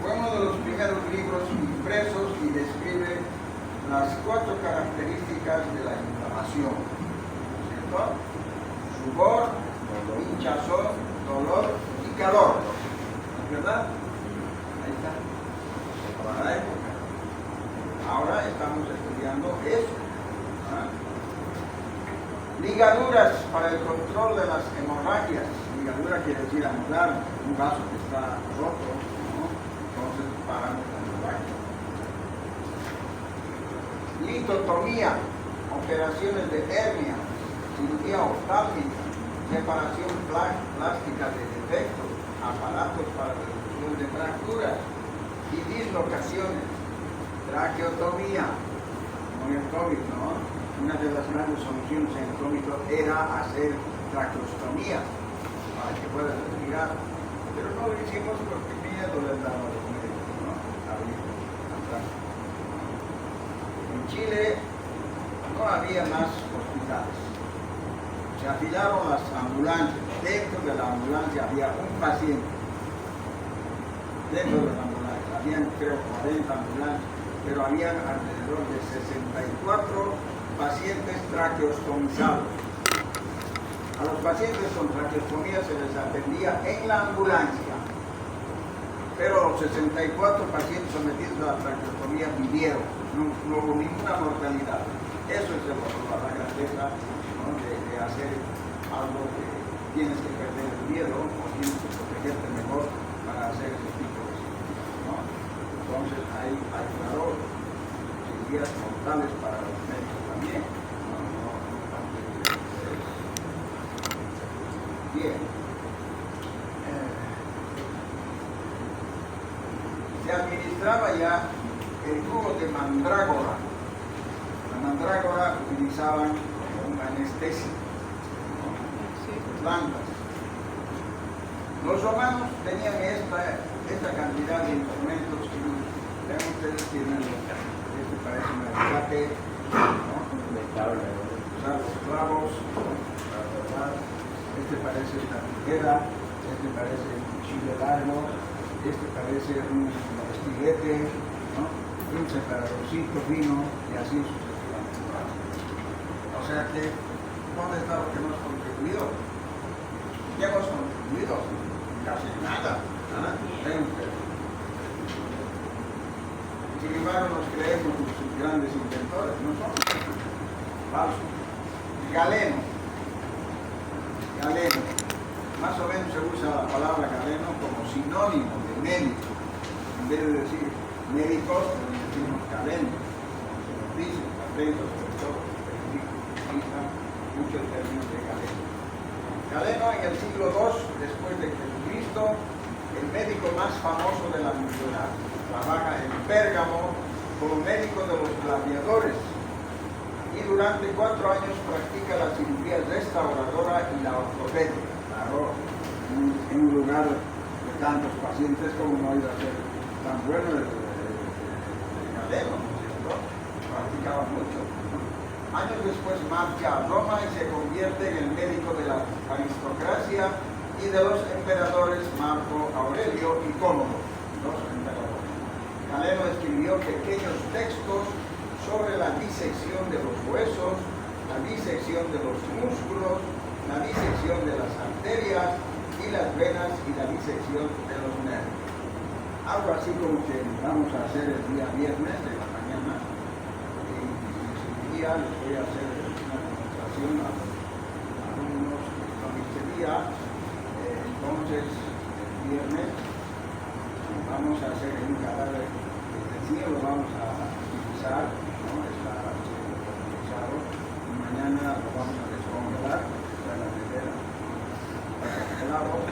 Fue uno de los primeros libros impresos y describe las 4 características de la inflamación, ¿cierto? Rubor, hinchazón, dolor y calor, ¿verdad? Ahí está. Para la época. Ahora estamos estudiando eso. ¿Ah? Ligaduras para el control de las hemorragias. Ligadura quiere decir anudar un vaso que está roto, ¿no? Entonces paramos la hemorragia. Litotomía, operaciones de hernia, cirugía oftálmica, separación plástica de defectos, aparatos para reducción de fracturas y dislocaciones, traqueotomía, con el COVID, ¿no? Una de las grandes soluciones en el COVID era hacer traqueostomía para que pueda respirar, pero no lo hicimos porque miedo les daba a los médicos, ¿no? En Chile no había más hospitales. Se afilaron las ambulancias. Dentro de la ambulancia había un paciente. Dentro de la ambulancia. Habían, creo, 40 ambulancias, pero habían alrededor de 64 pacientes traqueostomizados. A los pacientes con traqueostomía se les atendía en la ambulancia, pero los 64 pacientes sometidos a la traqueostomía vivieron. No hubo ninguna mortalidad. Eso es la grandeza, ¿no? de hacer algo que tienes que perder el miedo o tienes que protegerte mejor para hacer ese tipo de cosas, ¿no? Entonces hay claro cirugías mortales para los médicos también, ¿no? Bien. Se administraba ya el jugo de mandrágora. La mandrágora utilizaban como un anestésio, ¿no? Plantas. Los romanos tenían esta cantidad de instrumentos quirúrgicos. Vean ustedes, tienen este parece un alicate, ¿no? Usar los clavos, este parece una tijera, este parece un cuchillo largo, este parece un estilete, ¿no? Un separadorcito fino y así sucesivamente. O sea que, ¿dónde está lo que hemos contribuido? ¿Qué hemos contribuido? Casi nada. Ven ustedes. Sin embargo, nos creemos sus grandes inventores, no son falsos. Galeno. más o menos se usa la palabra galeno como sinónimo de médico. En vez de decir médicos, decimos galenos. Dicen, atletas, sobre todo, utilizan mucho el término de galeno. Galeno en el siglo II después de Jesucristo, el médico más famoso de la antigüedad. Trabaja en Pérgamo como médico de los gladiadores y durante 4 años practica la cirugía restauradora y la ortopedia. Claro, en un lugar de tantos pacientes como no iba a ser tan bueno el galeno, ¿no es cierto? Practicaba mucho. Años después marcha a Roma y se convierte en el médico de la aristocracia y de los emperadores Marco Aurelio y Cómodo, los emperadores. Galeno escribió pequeños textos sobre la disección de los huesos, la disección de los músculos, la disección de las arterias y las venas y la disección de los nervios. Algo así como que vamos a hacer el día viernes de la mañana. Y les voy a hacer una demostración a los alumnos que están este día. Entonces, el viernes vamos a hacer un cadáver que lo vamos a utilizar, ¿no? Está utilizado, y mañana lo vamos a descongelar, para la nevera, mañana lo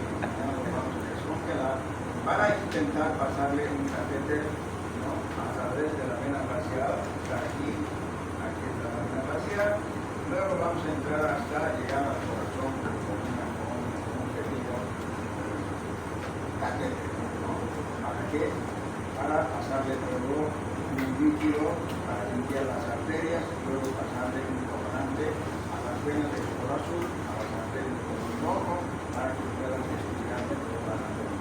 vamos a descongelar, para intentar pasarle un catéter, ¿no? A través de la vena facial, está aquí está la vena facial, luego vamos a entrar hasta llegar al corazón con un pequeño catéter, ¿no? ¿Para qué? Para pasarle luego un líquido para limpiar las arterias, luego pasarle un colorante a las venas del color azul, a las arterias del color rojo, para que puedan estudiar todas las arterias.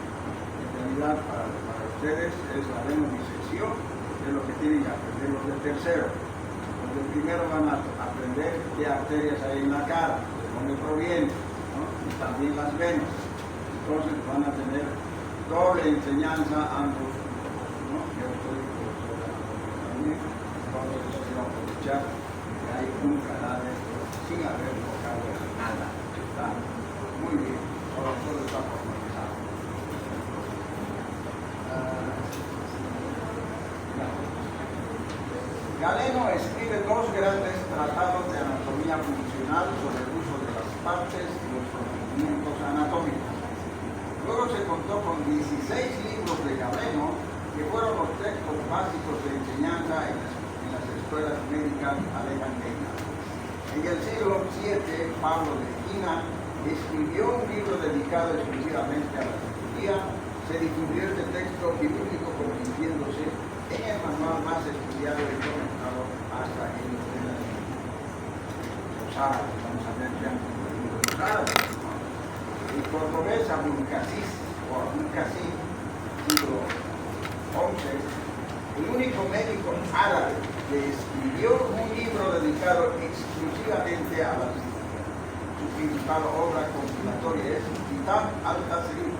En realidad, para ustedes es la venosección, es lo que tienen que aprender los de tercero. Los de primero van a aprender qué arterias hay en la cara, de dónde provienen, ¿no? Y también las venas. Entonces van a tener doble enseñanza ambos. Yo estoy también, entonces se va a aprovechar que hay un cadáver sin haber tocado nada. Está muy bien, todo está formalizado. Galeno escribe 2 grandes tratados de anatomía funcional sobre el uso de las partes y los procedimientos anatómicos. Luego se contó con 16 libros de Galeno, que fueron los textos básicos de enseñanza en las escuelas médicas alemandinas. En el siglo VII, Pablo de Egina escribió un libro dedicado exclusivamente a la cirugía. Se difundió este texto quirúrgico convirtiéndose en el manual más estudiado y comentado hasta en los árabes. Vamos a ver que antes de los árabes. El cordobés Abulcasis, o Abulcasis, siglo XI, el único médico árabe que escribió un libro dedicado exclusivamente a la cirugía. Su principal obra compilatoria es Kitab al-Tasrif,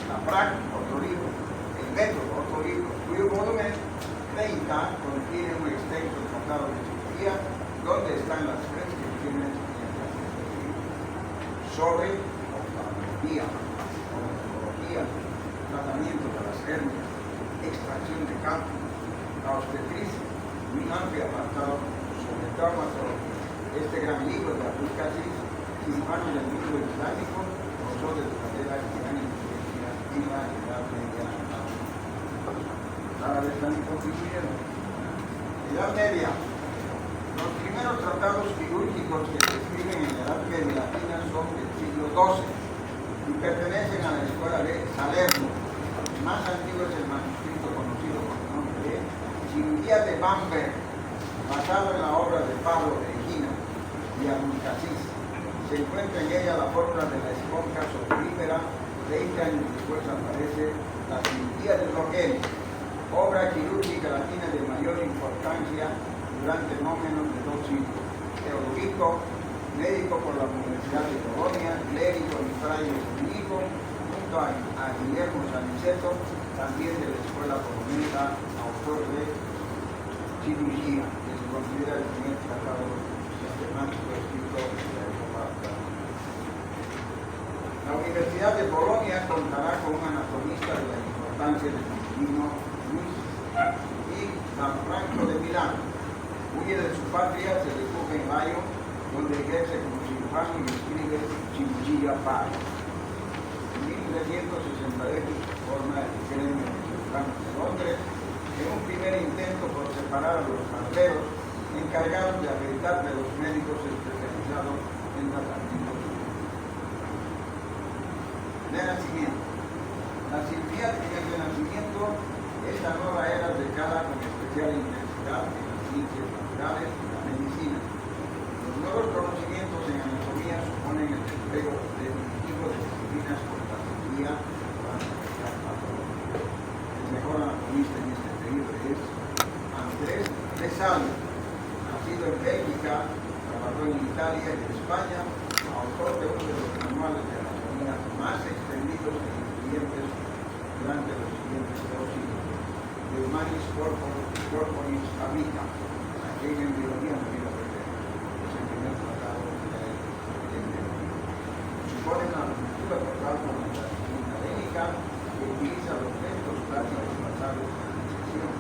la práctica, otro libro, el método, otro libro, cuyo volumen 30 contiene un extenso tratado de cirugía donde están las prescripciones sobre oftalmología, tratamiento de las hernias, extracción de cálculo, la obstetricia, un amplio apartado sobre traumatología. Este gran libro de Abulcasis, cirujano del mundo islámico, gozó de duradera y gran influencia en la Edad Media. Los árabes también contribuyeron. Edad Media. Los primeros tratados quirúrgicos que se escriben en la Edad Media Latina son del siglo XII y pertenecen a la escuela de Salerno. El más antiguo es el manuscrito conocido con el nombre de Cirugía de Bamberg, basado en la obra de Pablo de Egina y Abulcasis. Se encuentra en ella la fórmula de la esponja soporífera. 20 años después aparece la cirugía de Rogel, obra quirúrgica latina de mayor importancia durante no menos de 2 siglos. Teodorico, médico por la Universidad de Colonia, clérigo y fraile dominico, junto a Guillermo Saniceto, también de la escuela colombiana, autor de cirugía, que se considera el primer tratado sistemático escrito de la época. Universidad de Bolonia contará con un anatomista de la importancia del divino Luis y Gianfranco de Milán. Huye de su patria, se refugia en Lyon, donde ejerce como cirujano y escribe Cirugía Paz. En 1368 forma el gremio de cirujanos de Londres en un primer intento por separar a los barberos encargados de habilitar de los médicos especializados en tratamientos de nacimiento. La cirugía de nacimiento es la nueva era dedicada con especial intensidad en las ciencias naturales y la medicina. Los nuevos conocimientos en anatomía suponen el despliegue definitivo de disciplinas como la cirugía para la patología. El mejor anatomista en este periodo es Andrés Vesali, nacido en Bélgica, trabajó en Italia y en España, autor de uno de los manuales de anatomía más extendidos e influyentes durante los siguientes 2 siglos. De Humanis Corporis Amica, aquí en biología no quiero perder, es el primer tratado de biología. Supone una ruptura total con la disciplina académica que utiliza los textos clásicos basados en la iniciación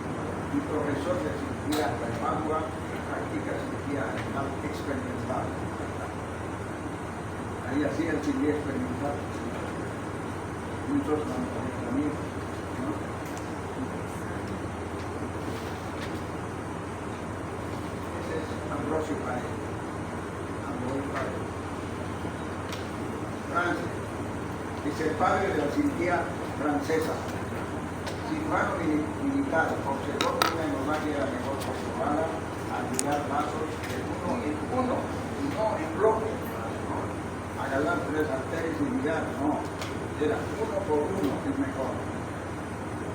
y profesor de cirugía traumática que practica cirugía animal experimental. Ahí así el cirugía experimental. Muchos amigos, ¿no? Ese es Ambrosio Paez. Francia. Es el padre de la cirugía francesa. Cirujano militar, observó que una hemorragia era mejor controlada al ligar vasos de uno en uno y no en bloque. ¿No? Agarrar 3 arterias y ligar, no. Era uno por uno es mejor.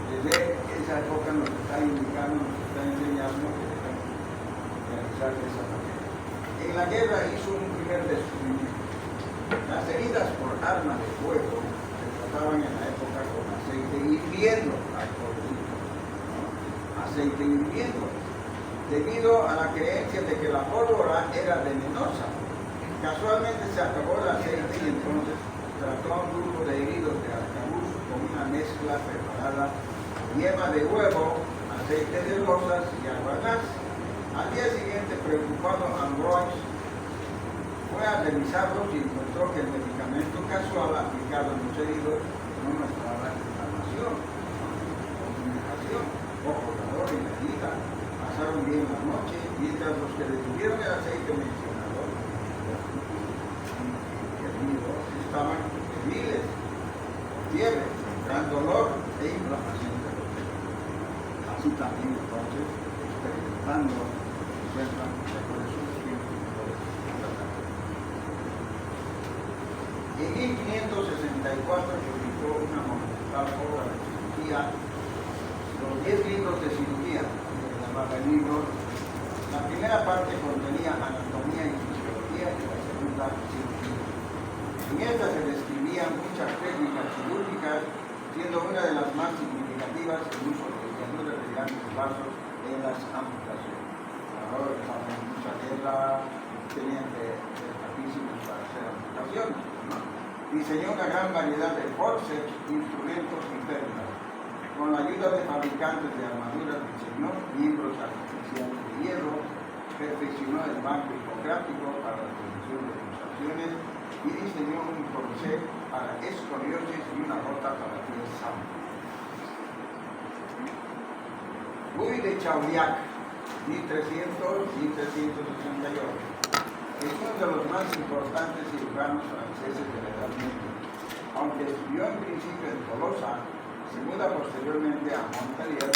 Desde esa época nos está indicando, nos está enseñando que debemos realizar de esa manera. En la guerra hizo un primer descubrimiento. Las heridas por arma de fuego se trataban en la época con aceite hirviendo, aceite hirviendo, debido a la creencia de que la pólvora era venenosa. Casualmente se acabó el aceite y entonces trató a un grupo de heridos de arcabuz con una mezcla preparada, yema de huevo, aceite de rosas y agua gas. Al día siguiente, preocupado, Ambroise fue a revisarlos y encontró que el medicamento casual aplicado en los heridos no mostraba inflamación, ojo, calor y la herida. Pasaron bien la noche, mientras los que detuvieron el aceite mencionado estaban débiles, fiebre, gran dolor e inflamación de los dedos. Así también entonces, experimentando, encuentran mejores soluciones y mejores tratamientos. En 1564 publicó una monumental obra de cirugía, los 10 libros de cirugía, que se llamaba el libro. La primera parte contenía anatomía y fisiología y la segunda cirugía. En esta se describían muchas técnicas quirúrgicas, siendo una de las más significativas el uso de llanuras de grandes vasos en las amputaciones. Ahora que estamos en mucha guerra, tenían que ser rapidísimos para hacer amputaciones, ¿no? Diseñó una gran variedad de forceps, instrumentos y férmulas. Con la ayuda de fabricantes de armaduras diseñó miembros artificiales de hierro, perfeccionó el banco hipográfico para la prevención de pulsaciones y diseñó un corset para escoliosis y una bota para pies sanos. Louis de Chauliac, 1300-1368. Es uno de los más importantes cirujanos franceses de la Edad Media. Aunque estudió en principio en Tolosa, se muda posteriormente a Montpellier,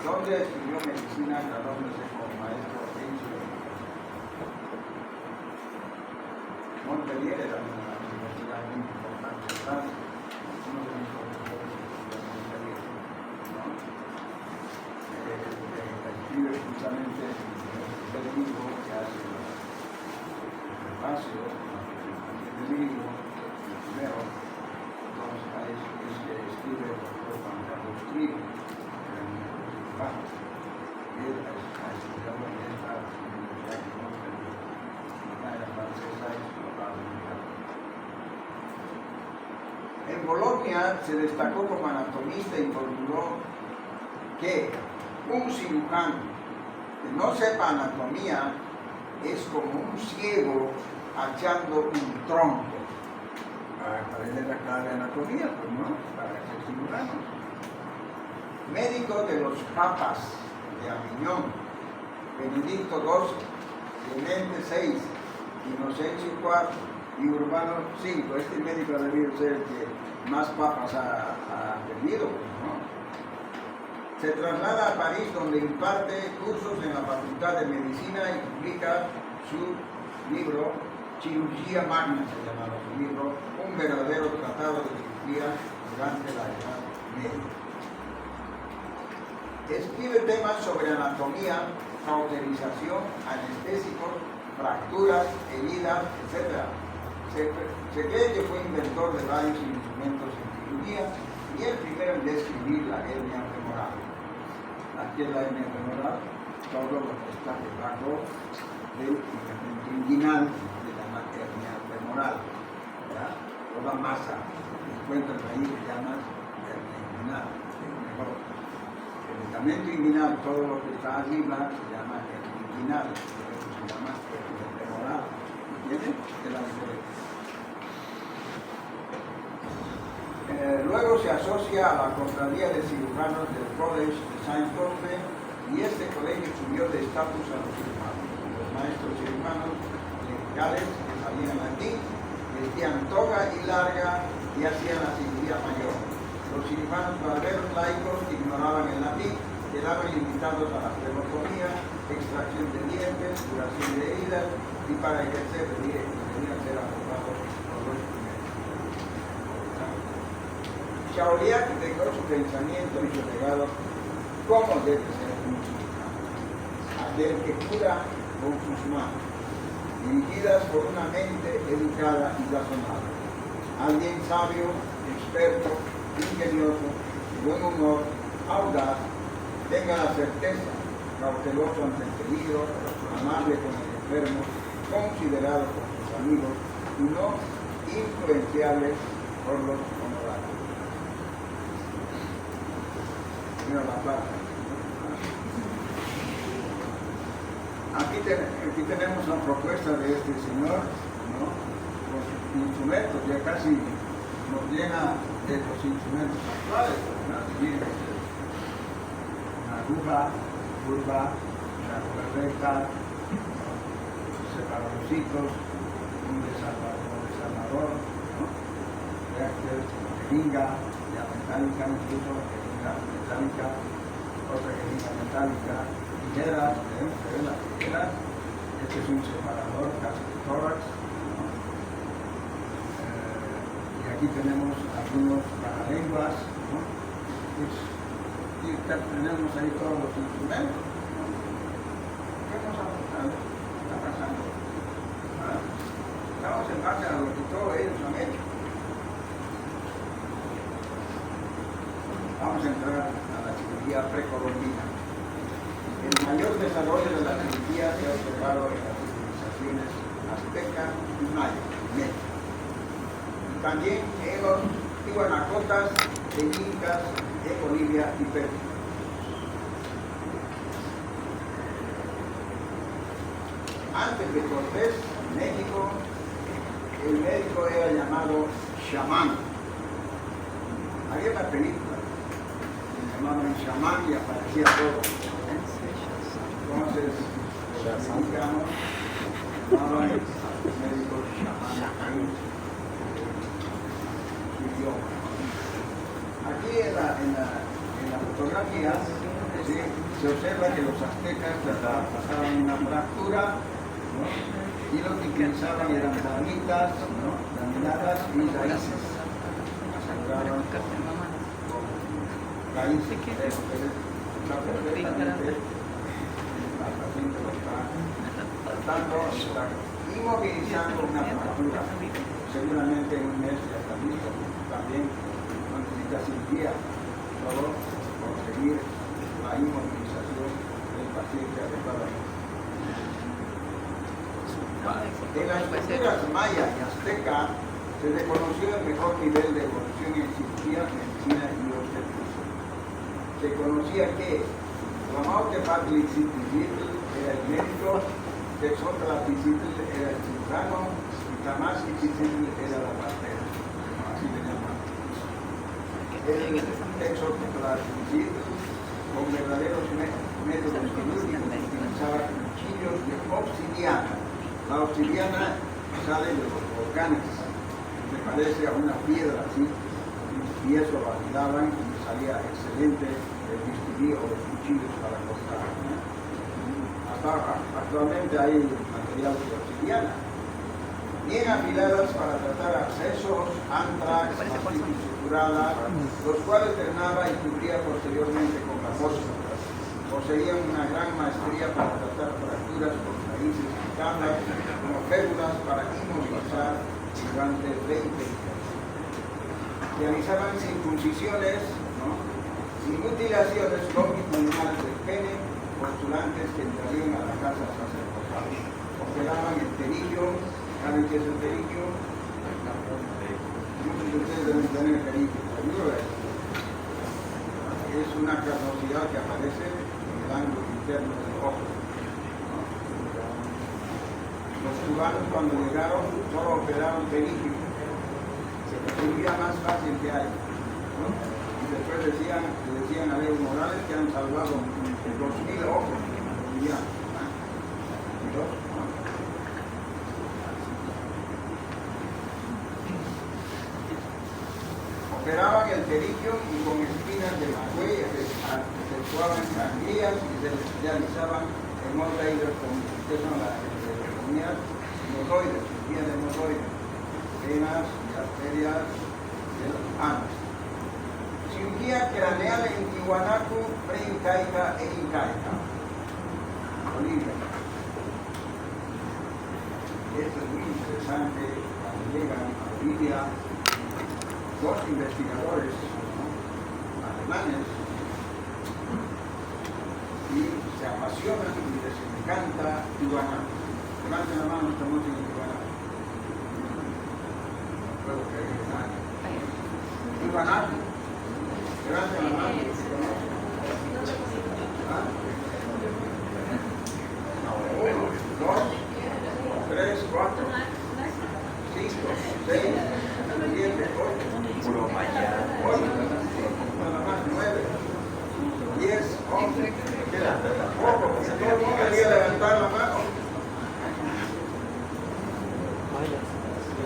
donde estudió medicina graduándose como maestro en cirugía. Montpellier era una universidad muy importante en Francia. Uno de mis profesores estudió en Montpellier, ¿no? Escribe justamente el libro que hace Espacio, el libro, el primero, entonces a eso es que escribe el doctor Juan Carlos Trigo, él ha estudiado en esta universidad de Montpellier, la era francesa y su papá dominicano. En Bolonia se destacó como anatomista y formuló que un cirujano que no sepa anatomía es como un ciego hachando un tronco. Para él era clara de anatomía, pues no, para ser cirujano. Médico de los papas de Aviñón, Benedicto XII, Clemente VI, Inocencio IV y Urbano V. Este médico ha debido ser el que más papas ha tenido, ¿no? Se traslada a París, donde imparte cursos en la Facultad de Medicina y publica su libro Cirugía Magna, se llamaba su libro, un verdadero tratado de cirugía durante la Edad Media. Escribe temas sobre anatomía, cauterización, anestésicos, fracturas, heridas, etc. Se cree que fue inventor de varios instrumentos en cirugía y el primero en describir la hernia femoral. Aquí es la hernia femoral, todo lo que está debajo del ligamento inguinal de la hernia femoral. ¿Ya? Toda masa que encuentran ahí se llama hernia inguinal. Mejor. El ligamento inguinal, todo lo que está arriba se llama hernia inguinal, se llama hernia femoral. ¿Entienden? Es la diferencia. Luego se asocia a la Cofradía de Cirujanos del College de Saint-Orphe y este colegio subió de estatus a los cirujanos. Los maestros cirujanos legales que sabían latín vestían toga y larga y hacían la cirugía mayor. Los cirujanos barberos laicos ignoraban el latín, quedaban limitados a la flebotomía, extracción de dientes, curación de heridas y para ejercer debían ser aprobados por los primeros. Chauliac dejó su pensamiento y su legado cómo debe ser un cirujano, aquel que cura con sus manos, dirigidas por una mente educada y razonable, alguien sabio, experto, ingenioso, buen humor, audaz, tenga la certeza, cauteloso ante el peligro, amable con el enfermo, considerado por sus amigos y no influenciable por los honorarios. Mira la plata. Aquí tenemos una propuesta de este señor, ¿no? Con sus instrumentos, ya casi nos llena de los instrumentos actuales, ¿no? Miren, una aguja, curva, una aguja recta, separadorcitos, un desarmador, ¿no? Jeringa, ya metálica, incluso jeringa metálica, otra jeringa metálica, tijeras, las tijeras, este es un separador, casi de tórax, ¿no? Y aquí tenemos algunos paralenguas, ¿no? Y tenemos ahí todos los instrumentos, ¿no? ¿Qué nos ha pasado? ¿Qué está pasando? ¿Ah? Estamos en base a lo que todos ellos han hecho. Vamos a entrar a la cirugía precolombina. El mayor desarrollo de la cirugía se ha observado en las civilizaciones azteca y maya, México. Y también en los tihuanacotas, en incas, en Bolivia y Perú. Antes de Cortés, en México, el médico era llamado chamán. Había una película que se llamaba chamán y aparecía todo. Entonces, los mexicanos llamaban médicos chamán, su idioma. Aquí en la fotografía ¿sí? Se observa que los aztecas pasaban una fractura, ¿no? Y lo que utilizaban eran ramitas, ¿no? Laminadas y raíces. Aseguraban con raíces. Está perfectamente. La paciente lo está tratando, está inmovilizando una fractura. Seguramente en un mes ya está listo. También no necesita cirugía, solo conseguir la inmovilización del paciente adecuadamente. En las culturas maya y azteca, Se reconoció el mejor nivel de evolución en cirugía, medicina y obstetricia. Se conocía que Tlamautepatlixitl era el médico, Texotlapixitl era el cirujano y Tlamazquitl era la partera. Así le llaman. El Texotlapixitl, con verdaderos métodos quirúrgicos, utilizaba cuchillos de obsidiana. La obsidiana sale de los volcanes, se parece a una piedra así, y eso lo afilaban y salía excelente el bisturí o los cuchillos para cortar. Actualmente hay material de obsidiana, bien afiladas para tratar abscesos, antrax, mastitis supurada, los cuales drenaba y cubría posteriormente con la fósfora. Poseían una gran maestría para tratar fracturas por raíces picadas, como férulas para inmovilizar durante 20 días. Realizaban circuncisiones, y mutilaciones longitudinales del pene, postulantes que entrarían a la casa sacerdotal. Operaban el terillo. ¿Saben qué es el terillo? Muchos de ustedes deben tener el terillo. Es una carnosidad que aparece en el ángulo interno del ojo. Los cubanos cuando llegaron solo operaron terillo. Se recibía más fácil que hay. Y después le decían a Leo Morales que han salvado 2.000 ojos. Operaban el terillo y con espinas de magüey efectuaban sangrías y se realizaban hemorroides que son las hemorroides, vías de hemorroides, venas y arterias del ano. Cirugía craneal en Tiwanaku, preincaica e incaica, Bolivia. Esto es muy interesante cuando llegan a Bolivia dos investigadores alemanes y se apasionan y les encanta Tiwanaku. Levanten la mano, estamos en Tiwanaku. No puedo creer que nadie. Tiwanaku. Levanten la mano. Uno, dos, tres, cuatro, cinco, seis, 7, 8, Puro mañana. 8, nada más 9, 10, 11, queda poco, porque todo el mundo quería levantar la mano.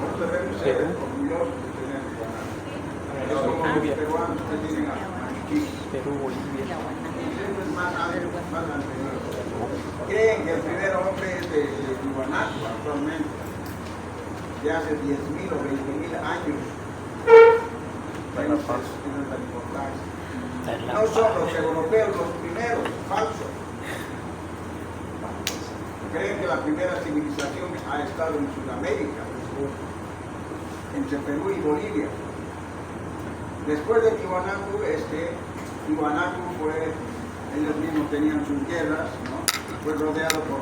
Nosotros debemos ser orgullosos de tener Tiwanaku. Es como los peruanos que tienen a Maniquí. Perú, Bolivia. Siempre es más anterior. Creen que el primer hombre es de Tiwanaku actualmente, de hace 10.000 o 20.000 años. No son los europeos los primeros, falso. Creen que la primera civilización ha estado en Sudamérica, entre Perú y Bolivia. Después de Tiwanaku, Tiwanaku fue, ellos mismos tenían sus guerras, ¿no? Fue rodeado por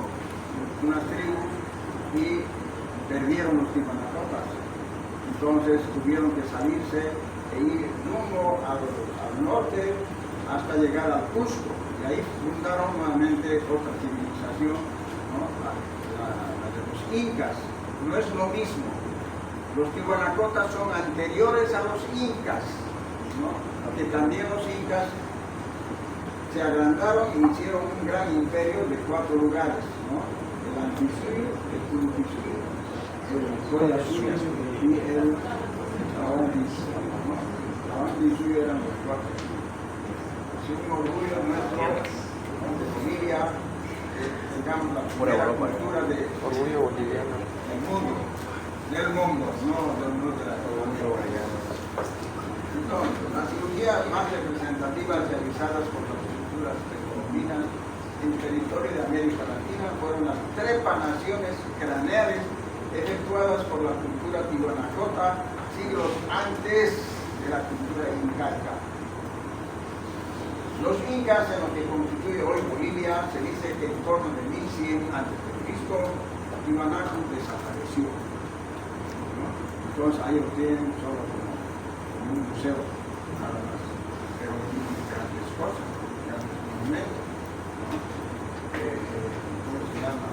unas tribus y perdieron los Tiwanacotas. Entonces tuvieron que salirse e ir rumbo al norte hasta llegar al Cusco. Y ahí fundaron nuevamente otra civilización, ¿no? la de los incas. No es lo mismo. Los Tiwanacotas son anteriores a los incas, ¿no? Que también los incas se agrandaron y hicieron un gran imperio de 4 lugares, ¿no? El Antisui, el Tuntisui, el Coyasui y el Tawantisui, ¿no? Tawantisui eran los 4. Es un orgullo nuestro, ¿no? De Bolivia, tengamos la primera cultura Orgullo boliviano. del mundo, no de la colonia boliviana. Entonces, las cirugías más representativas realizadas por las culturas precolombinas en el territorio de América Latina fueron las trepanaciones craneales efectuadas por la cultura tiwanacota siglos antes de la cultura incaica. Los incas, en lo que constituye hoy Bolivia, se dice que en torno de 1100 a.C., Tiwanaku desapareció. ¿No? Entonces ahí lo tienen solo como un museo, nada más, pero tienen grandes cosas, grandes monumentos, ¿no? ¿Cómo se llama?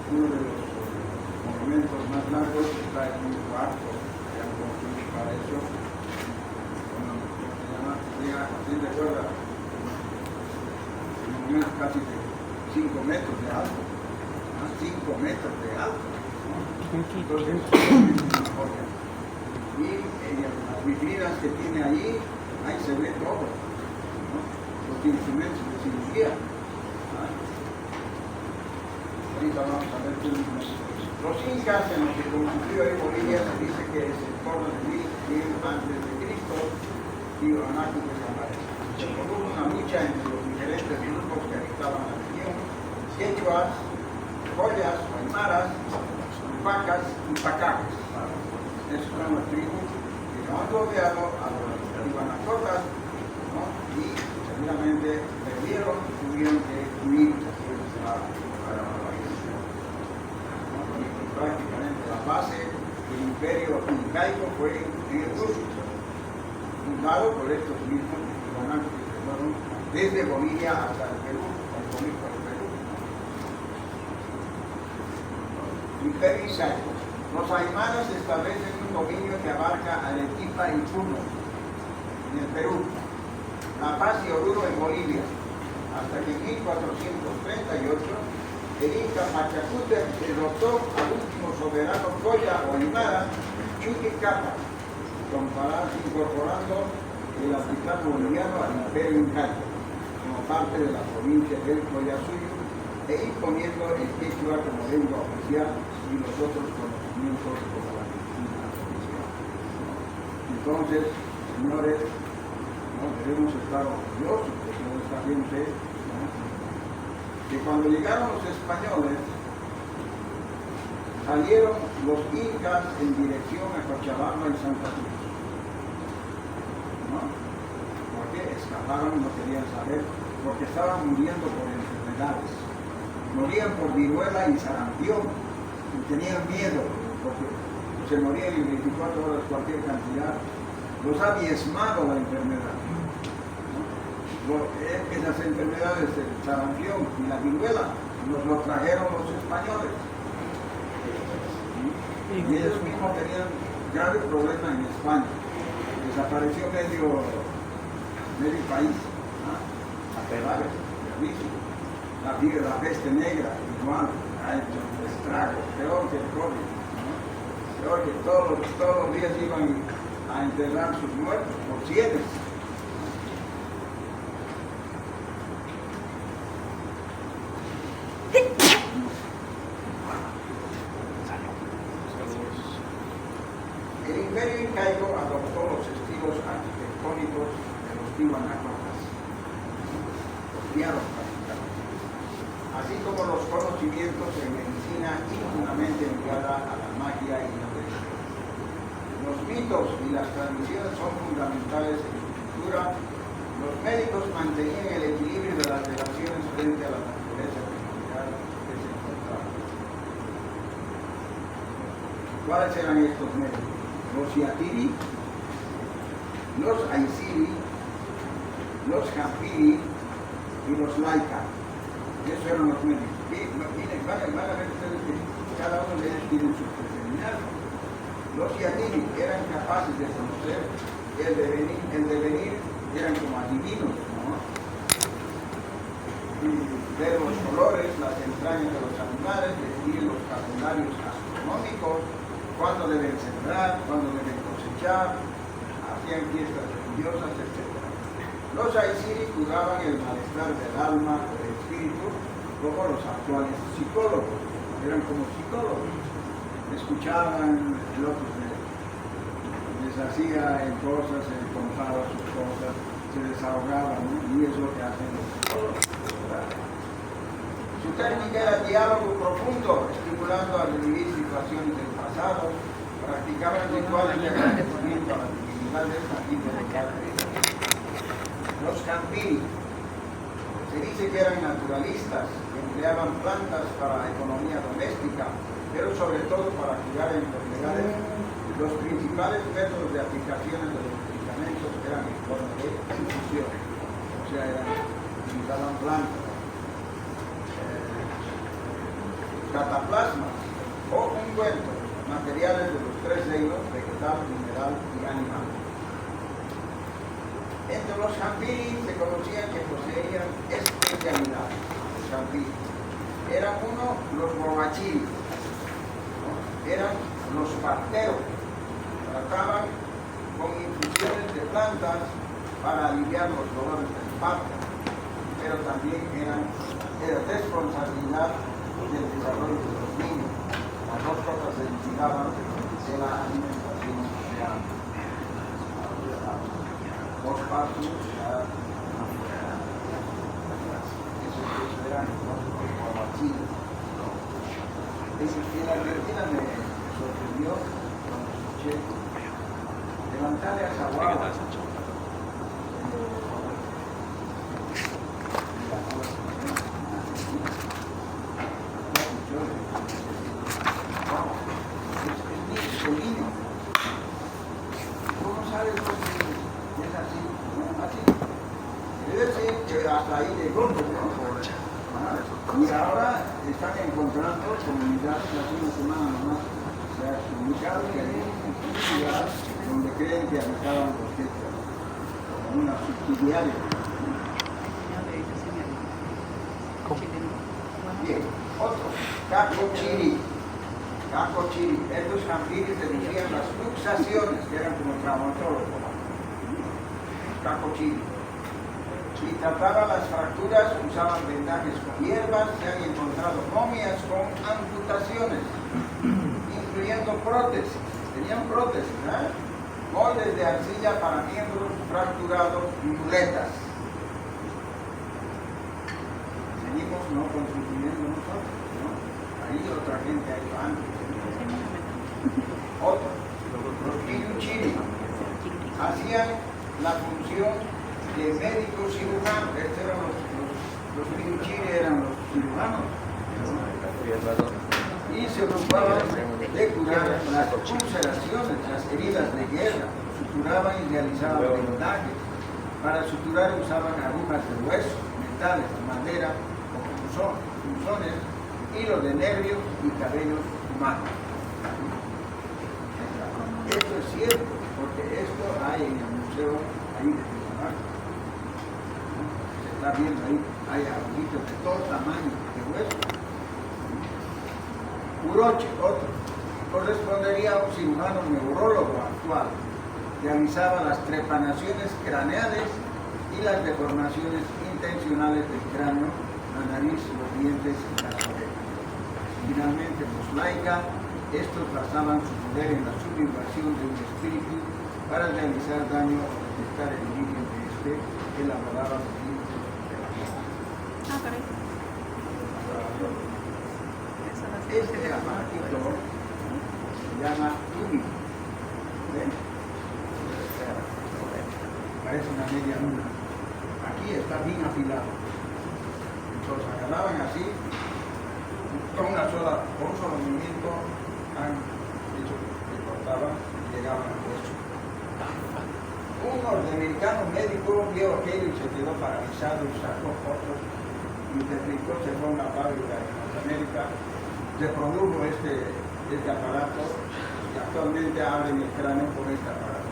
Uno de los monumentos más largos está en un cuarto que han construido para eso. Bueno, ¿cómo se llama? ¿Quién recuerda? Un monumento casi de 5 metros de alto, ¿no? 5 metros de alto, ¿no? Entonces, es una joya. Y las vitrinas que tiene allí, ahí se ve todo, ¿no? Los instrumentos de cirugía. Ahorita vamos a ver los incas en los que construyó en Bolivia se dice que es en torno de 1000 antes de Cristo y Anaco que se aparece. Hubo una lucha entre los diferentes grupos que habitaban la región, quechuas, joyas, aymaras, pacas y pacaques. Esas son las tribus que han rodeado a los tibanacotas, ¿no? Y seguramente perdieron y tuvieron que huir después para prácticamente la base del imperio incaico fue en el Cusco, fundado por estos mismos tibanancos que fueron desde Bolivia hasta el Perú, el Cónico del Perú. Imperio incaico. Los aymaras establecen un dominio que abarca Arequipa y Puno, en el Perú, La Paz y Oruro en Bolivia, hasta que en 1438 el Inca Pachacútec derrotó al último soberano Coya o Aymara, Chuquicapa, incorporando el altiplano boliviano al imperio incaico, como parte de la provincia del Collasuyo, e imponiendo el quechua como lengua oficial y los otros conocimientos como la medicina oficial. Entonces, señores, ¿no? Debemos estar orgullosos de toda esta gente, ¿no? Que cuando llegaron los españoles, salieron los incas en dirección a Cochabamba y Santa Cruz, ¿no? Porque escaparon y no querían saber, porque estaban muriendo por enfermedades, morían por viruela y sarampión, y tenían miedo, porque se morían en 24 horas cualquier cantidad, los ha diezmado la enfermedad. Esas enfermedades del sarampión y la viruela nos lo trajeron los españoles. Y ellos mismos tenían graves problemas en España. Desapareció medio país. A pedales, la peste negra, igual, ha hecho un estrago, peor que el COVID. Peor que todos los días iban a enterrar sus muertos por cientos. El imperio incaico adoptó los estilos arquitectónicos de los tibanacotas, copiaron prácticamente, así como los conocimientos en medicina íntimamente ligada a la magia y la religión. Los mitos y las tradiciones son fundamentales en su cultura. Los médicos mantenían el equilibrio de las relaciones frente a la naturaleza peculiar que se encontraba. ¿Cuáles eran estos médicos? Los Yatiri, los Aysiri, los Jampiri y los Laika. Esos eran los médicos. Miren, van a ver ustedes que cada uno de ellos tiene su especialidad. Los Yatiri eran capaces de conocer el devenir, eran como adivinos, ¿no? Y ver los colores, las entrañas de los animales, definir los calendarios astronómicos, cuándo deben sembrar, cuándo deben cosechar, hacían fiestas religiosas, etc. Los Aysiri cuidaban el malestar del alma o del espíritu, como los actuales psicólogos, eran como psicólogos, escuchaban, el otro les hacía en cosas, se contaba sus cosas, se desahogaban, ¿no? Y es lo que hacen los psicólogos, ¿verdad? Su técnica era diálogo profundo, estimulando a revivir situaciones del pasado, practicaban rituales de agradecimiento a las divinidades y de los Campiri. Se dice que eran naturalistas, que empleaban plantas para la economía doméstica, pero sobre todo para curar enfermedades Los principales métodos de aplicaciones de los medicamentos eran en forma de infusión, o sea, utilizaban plantas, cataplasmas o ungüentos, materiales de los tres reinos, vegetal, mineral y animal. Entre los jampiris se conocían que poseían especialidades. Los jampiris eran los borrachiris, ¿no? Eran los parteros, trataban con infusiones de plantas para aliviar los dolores del parto, pero también era responsabilidad del desarrollo de los niños. Las dos cosas se vigilaban de la alimentación de ambos. Dos partos, esos eran los borrachiris. En la Argentina me sorprendió cuando escuché levantarle a esa guagua. ¿Cómo sabes que es así? Así. Es decir, que hasta ahí llegó, ¿no? Y ahora están encontrando comunidades, hace una semana nomás se ha comunicado que hay un lugar donde creen que habitaban los quechas, como una subsidiaria. Bien, otro, Cacochiri. Cacochiri, estos jampiris deducían las luxaciones, que eran como traumatólogos. Cacochiri. Y trataban las fracturas, usaban vendajes con hierbas, se han encontrado momias con amputaciones, incluyendo prótesis. Tenían prótesis, ¿eh? Moldes de arcilla para miembros fracturados y muletas. Seguimos no consumiendo nosotros, ¿no? Ahí otra gente ha hecho antes. Otro, los piruchiri hacían la función de médico cirujano. Estos eran los piruchiri, eran los cirujanos, ¿no? Y se ocupaban de curar las ulceraciones, las heridas de guerra, suturaban y realizaban vendajes. Para suturar usaban agujas de hueso, metales, madera o punzones, hilos de nervios y cabellos humanos. Esto es cierto, porque esto hay en el museo ahí de Tijuana. Se está viendo ahí, hay agujitos de todo tamaño de hueso. Uroche, otro, correspondería a un cirujano neurólogo actual. Realizaba las trepanaciones craneales y las deformaciones intencionales del cráneo, la nariz, los dientes y las orejas. Finalmente, los laika, estos basaban su poder en la subyugación de un espíritu para realizar daño o detectar el origen de este, elaboraban los límites de la vida. Este aparatito se llama tubi. ¿Ven? Parece una media luna. Aquí está bien afilado. Entonces agarraban así, con un solo movimiento, han hecho que cortaban y llegaban al hueso. Un norteamericano médico vio aquello y se quedó paralizado y sacó fotos y replicó, se fue a una fábrica en Norteamérica, reprodujo este aparato y actualmente abren el cráneo con este aparato.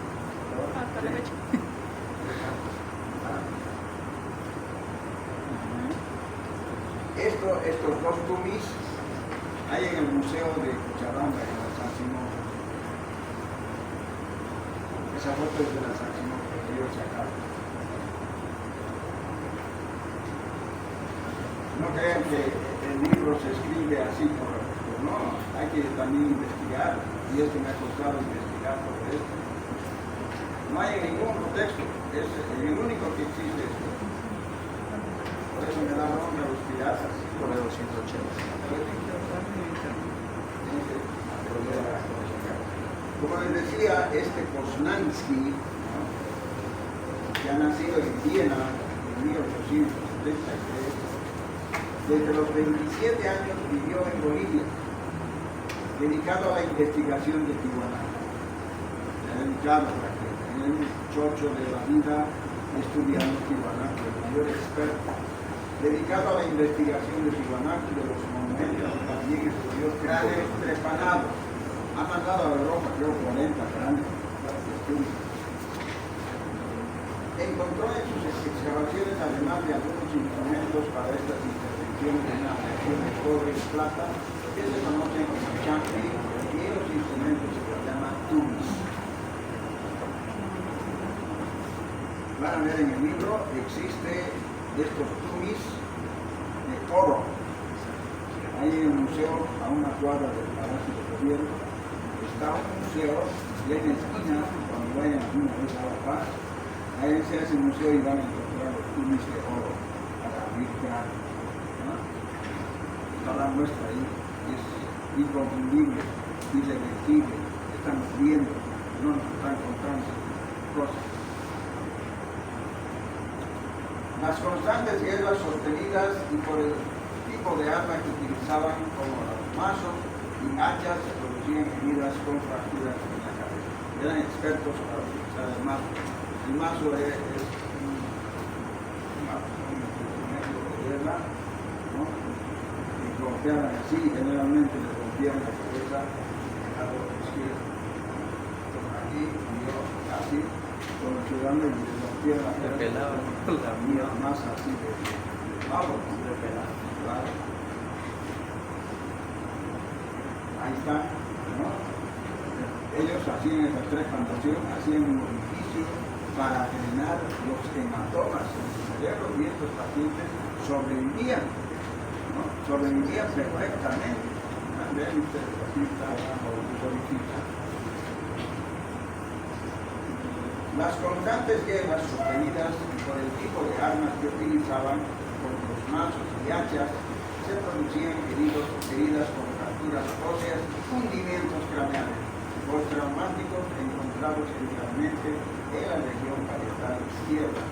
¿Sí? Estos dos tumis hay en el Museo de Cochabamba, en la San Simón. Esa foto es de la San Simón que quiero sacar. No crean que el libro se escribe así por no, hay que también investigar, y esto me ha costado investigar todo esto. No hay ningún texto, es el único que existe esto. Por eso me da bronca los piratas. Por el 280. Como les decía, este Poznański, ¿no?, que ha nacido en Viena en 1873, desde los 27 años vivió en Bolivia, dedicado a la investigación de Tijuana. dedicado para que en el chocho de la vida estudiando Tiwanaku, el mayor experto, dedicado a la investigación de Tiwanaku, de los monumentos, también estudió cráneos trepanados. Ha mandado a Europa, creo, 40 cráneos para que estudie. Encontró en sus excavaciones, además de algunos instrumentos para estas intervenciones en la región de cobre y plata, que se conocen como champi, y los instrumentos se los llaman tumis. Van a ver en el libro, existe estos tumis de oro. Hay en el museo, a una cuadra del Palacio de Gobierno, está un museo, y en la esquina, cuando vayan alguna vez a La Paz, ahí se hace un museo y van a encontrar los tumis de oro para abrir cráneo, ¿no? Está la muestra ahí, es inconfundible, irreversible, estamos viendo, no nos están contando cosas. Las constantes guerras sostenidas y por el tipo de arma que utilizaban, como los mazos y hachas, se producían heridas con fracturas en la cabeza. Eran expertos para utilizar el mazo. El mazo es un instrumento de guerra, ¿no? Y golpeaban así, generalmente le rompían la cabeza al lado izquierdo. Por aquí, yo así, con el ciudadano y le rompían la cabeza. La mía más así de pavo, de pelado, claro. Ahí está, ¿no? Ellos hacían esas tres plantaciones, hacían un orificio para drenar los hematomas en su cerebro y estos pacientes sobrevivían, ¿no? Sobrevivían perfectamente. Vean ustedes, aquí está los orificios. Las constantes guerras sostenidas por el tipo de armas que utilizaban, como los mazos y hachas, se producían heridas con fracturas óseas, hundimientos craneales, postraumáticos encontrados generalmente en la región parietal izquierda.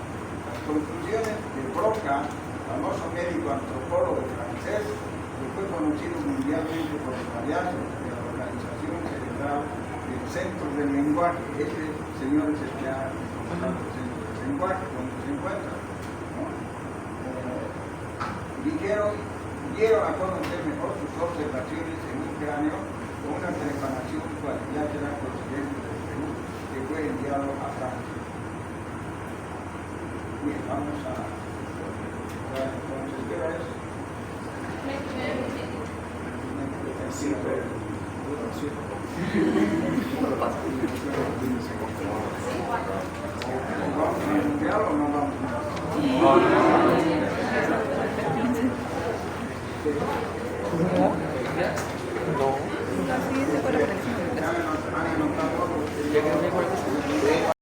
Las conclusiones de Broca, famoso médico antropólogo francés, que fue conocido mundialmente por los hallazgos de la organización cerebral del centro del lenguaje. Este señor es el que ha encontrado el centro del lenguaje, donde se encuentra, ¿no? Dieron a conocer mejor sus observaciones en un cráneo con una preparación cuadrilátera procedente del Perú, que fue enviado a Francia. Bien, vamos a